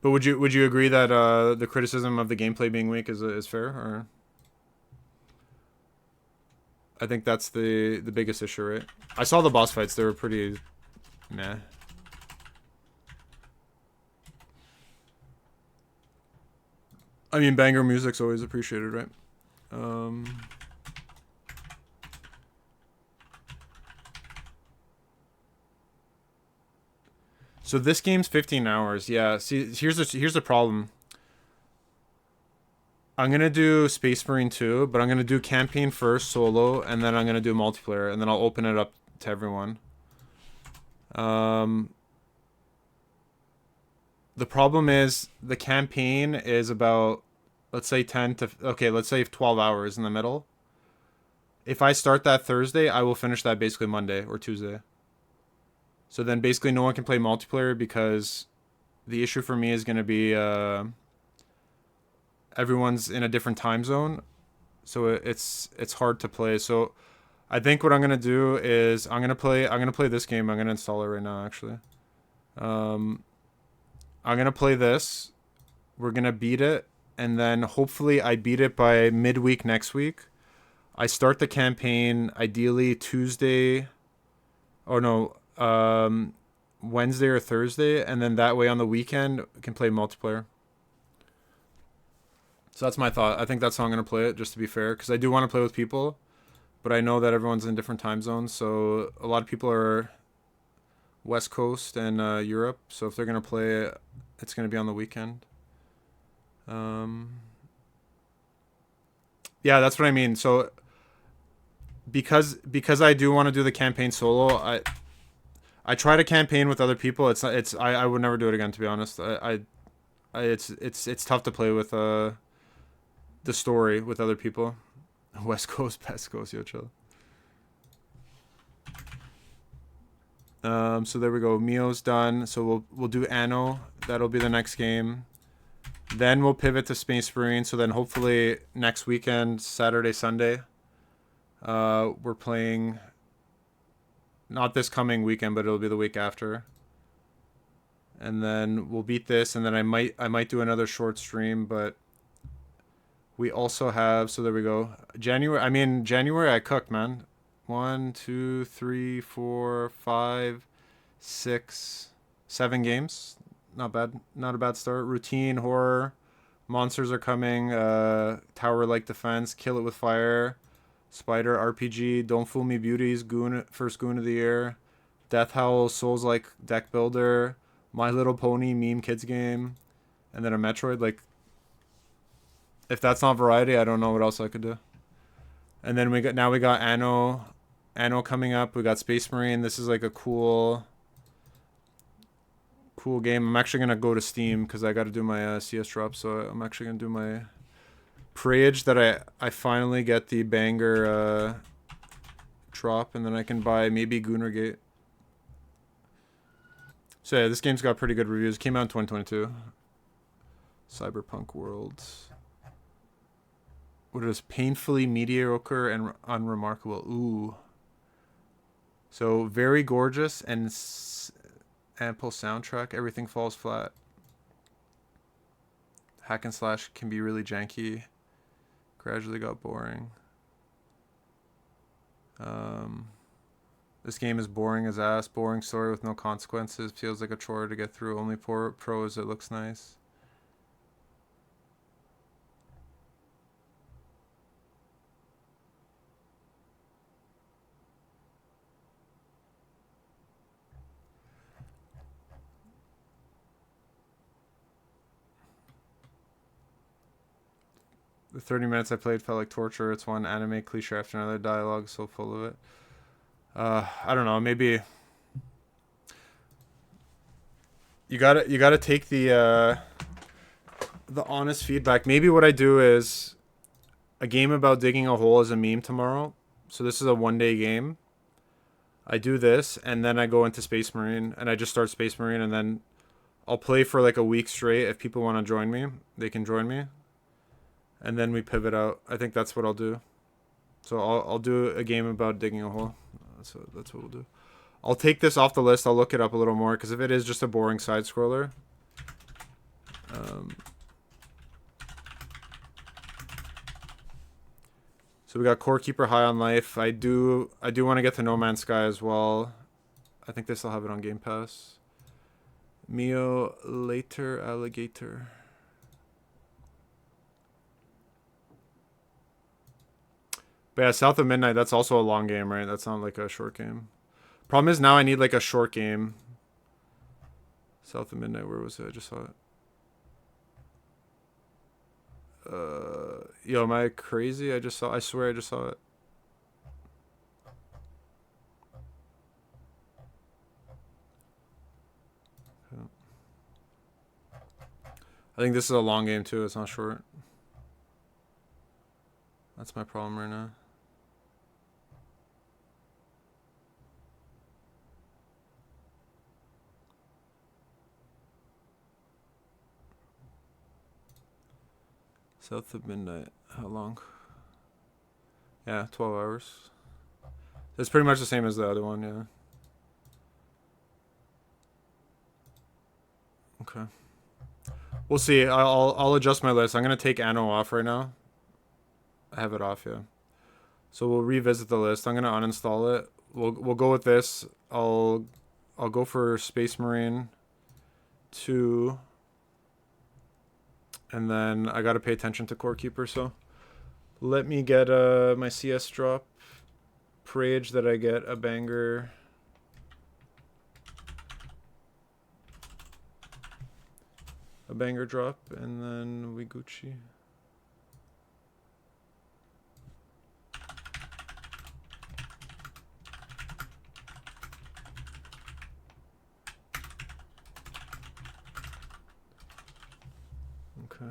S1: But would you agree that the criticism of the gameplay being weak is fair? Or I think that's the biggest issue, right? I saw the boss fights; they were pretty meh. I mean, banger music's always appreciated, right? So this game's 15 hours. Yeah. See, here's the problem. I'm gonna do Space Marine 2, but I'm gonna do campaign first, solo, and then I'm gonna do multiplayer, and then I'll open it up to everyone. The problem is the campaign is about, let's say 12 hours in the middle. If I start that Thursday, I will finish that basically Monday or Tuesday. So then basically no one can play multiplayer because the issue for me is going to be everyone's in a different time zone. So it's hard to play. So I think what I'm gonna do is I'm gonna play this game. I'm gonna install it right now actually. Um, I'm gonna play this. We're gonna beat it, and then hopefully I beat it by midweek next week. I start the campaign ideally Tuesday, or no, Wednesday or Thursday, and then that way on the weekend we can play multiplayer. So that's my thought. I think that's how I'm gonna play it, just to be fair, because I do want to play with people, but I know that everyone's in different time zones, so a lot of people are West Coast and Europe. So if they're gonna play it, it's gonna be on the weekend. Um, yeah, that's what I mean. So because I do want to do the campaign solo, I try to campaign with other people. I would never do it again, to be honest. It's tough to play with the story with other people. West Coast, West Coast, yo, chill. So there we go. Mio's done. So we'll do Anno. That'll be the next game. Then we'll pivot to Space Marine. So then hopefully next weekend, Saturday, Sunday, we're playing. Not this coming weekend, but it'll be the week after. And then we'll beat this, and then I might do another short stream, but we also have, so there we go. January I cooked, man. 1, 2, 3, 4, 5, 6, 7 games. Not bad. Not a bad start. Routine, horror, monsters are coming, tower like defense, kill it with fire, spider, RPG, don't fool me beauties, goon, first goon of the year, Death Howl, Souls like deck builder, My Little Pony meme kids game, and then a Metroid. Like, if that's not variety, I don't know what else I could do. And then we got Anno coming up. We got Space Marine. This is like a cool game. I'm actually gonna go to Steam because I got to do my CS drop. So I'm actually gonna do my Preyage that I finally get the banger drop, and then I can buy maybe Goonergate. So yeah, this game's got pretty good reviews. Came out in 2022. Cyberpunk World. What is painfully mediocre and unremarkable? Ooh. So very gorgeous and ample soundtrack. Everything falls flat. Hack and slash can be really janky. Gradually got boring. This game is boring as ass. Boring story with no consequences. Feels like a chore to get through. Only poor pros. It looks nice. The 30 minutes I played felt like torture. It's one anime cliche after another. Dialogue so full of it. I don't know. Maybe you gotta take the honest feedback. Maybe what I do is a game about digging a hole is a meme tomorrow. So this is a 1-day game. I do this, and then I go into Space Marine, and I just start Space Marine, and then I'll play for like a week straight. If people want to join me, they can join me. And then we pivot out. I think that's what I'll do. So I'll do a game about digging a hole. That's what we'll do. I'll take this off the list. I'll look it up a little more, because if it is just a boring side scroller, so we got Core Keeper High on Life. I do want to get to No Man's Sky as well. I think they still have it on Game Pass. MIO Later Alligator. But yeah, South of Midnight, that's also a long game, right? That's not like a short game. Problem is now I need like a short game. South of Midnight, where was it? I just saw it. Yo, am I crazy? I swear I just saw it. I think this is a long game too. It's not short. That's my problem right now. South of Midnight. How long? Yeah, 12 hours. It's pretty much the same as the other one, yeah. Okay. We'll see. I'll adjust my list. I'm gonna take Anno off right now. I have it off, yeah. So we'll revisit the list. I'm gonna uninstall it. We'll go with this. I'll go for Space Marine 2. And then I gotta pay attention to Core Keeper, so let me get my CS drop. Prage that I get a banger. A banger drop, and then we Gucci. Okay.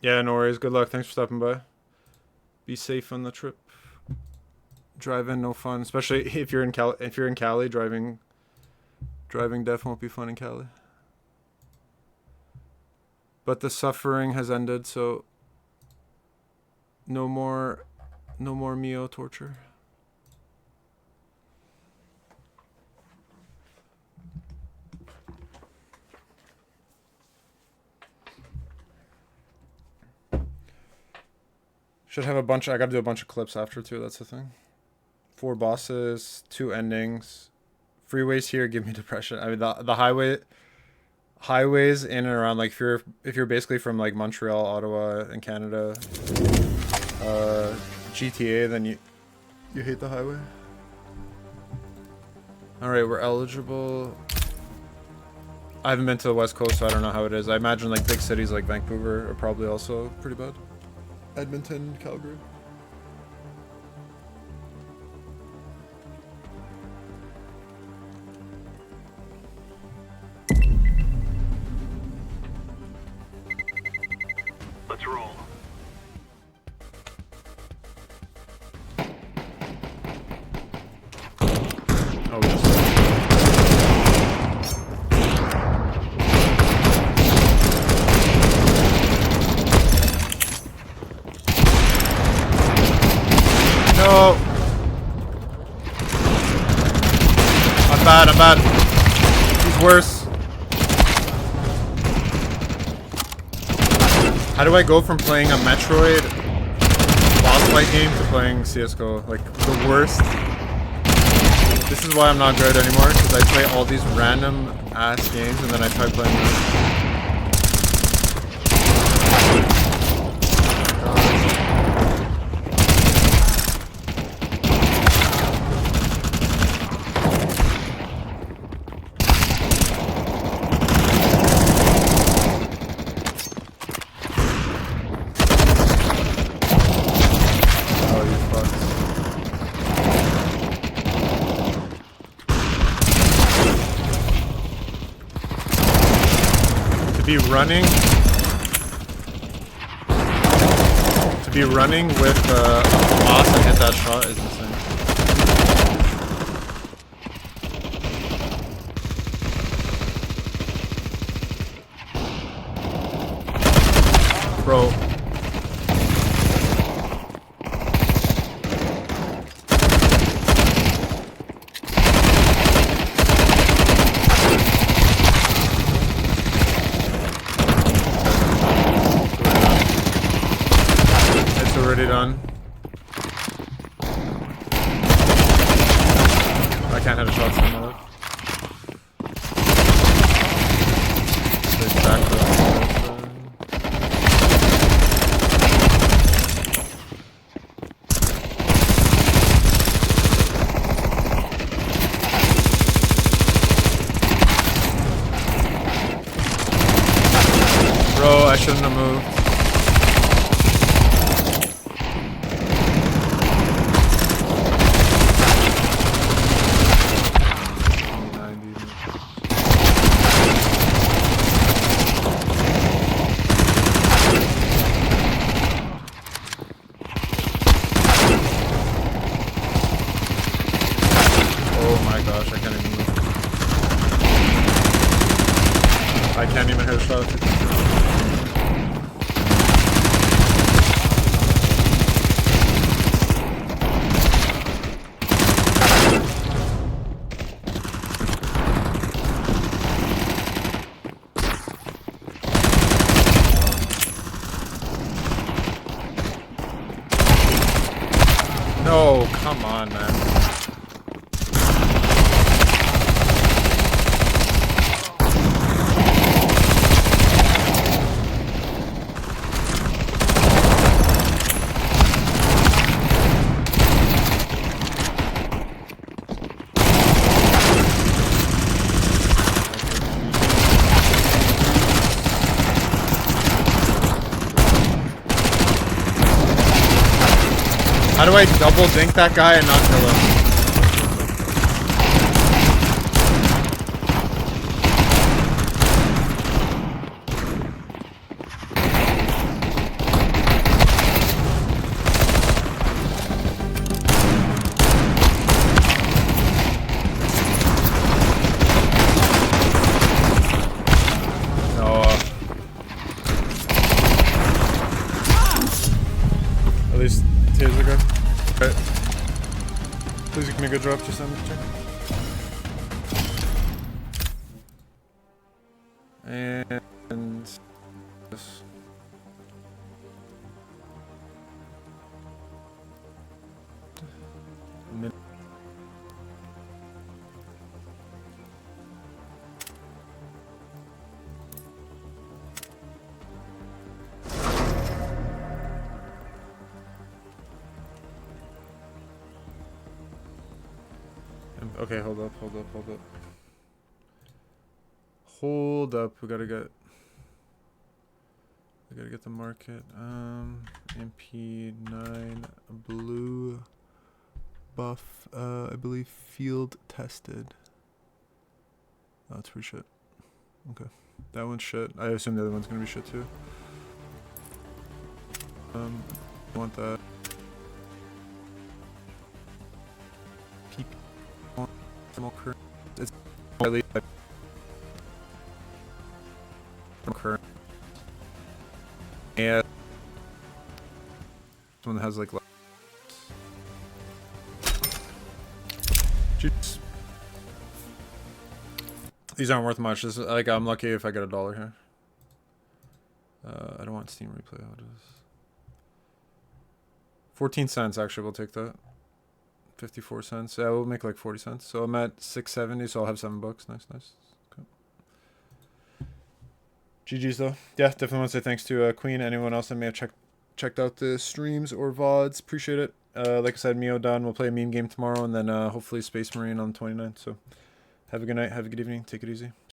S1: Yeah, no worries. Good luck. Thanks for stopping by. Be safe on the trip. Driving no fun, especially if you're in Cali. Driving definitely won't be fun in Cali. But the suffering has ended, so no more MIO torture. Should have a bunch. I gotta do a bunch of clips after too. That's the thing. 4 bosses, 2 endings. Freeways here give me depression. I mean the highways in and around, like if you're basically from like Montreal, Ottawa, and Canada, GTA, then you hate the highway. All right, we're eligible. I haven't been to the West Coast, so I don't know how it is. I imagine like big cities like Vancouver are probably also pretty bad. Edmonton, Calgary.
S3: Let's roll.
S1: Oh, yes. No. I'm bad. He's worse. How do I go from playing a Metroid boss fight game to playing CSGO? Like, the worst. This is why I'm not good anymore, because I play all these random ass games and then I try playing this. To be running with a boss and hit that shot is insane. Bro. Already done. I can't hit a shot from my life. Bro, I shouldn't have moved. I can't even hit a shot. do I double dink that guy and not kill him? At least taser guy. Alright. Please give me a good drop, just on the check. And this. Okay, hold up. Hold up, we gotta get the market. MP9 blue buff, I believe field tested. Oh, that's pretty shit. Okay. That one's shit. I assume the other one's gonna be shit too. I want that. Current. It's current. And one that has like juice. These aren't worth much. This is, like, I'm lucky if I get $1 here. I don't want Steam replay. What is 14 cents? Actually, we'll take that. 54 cents. Yeah, we'll make like 40 cents. So I'm at 670, so I'll have $7. Nice. Okay. GG's though. Yeah, definitely want to say thanks to Queen. Anyone else that may have checked out the streams or VODs. Appreciate it. Like I said, MIO done. We'll play a meme game tomorrow, and then hopefully Space Marine on the 29th. So have a good night. Have a good evening. Take it easy.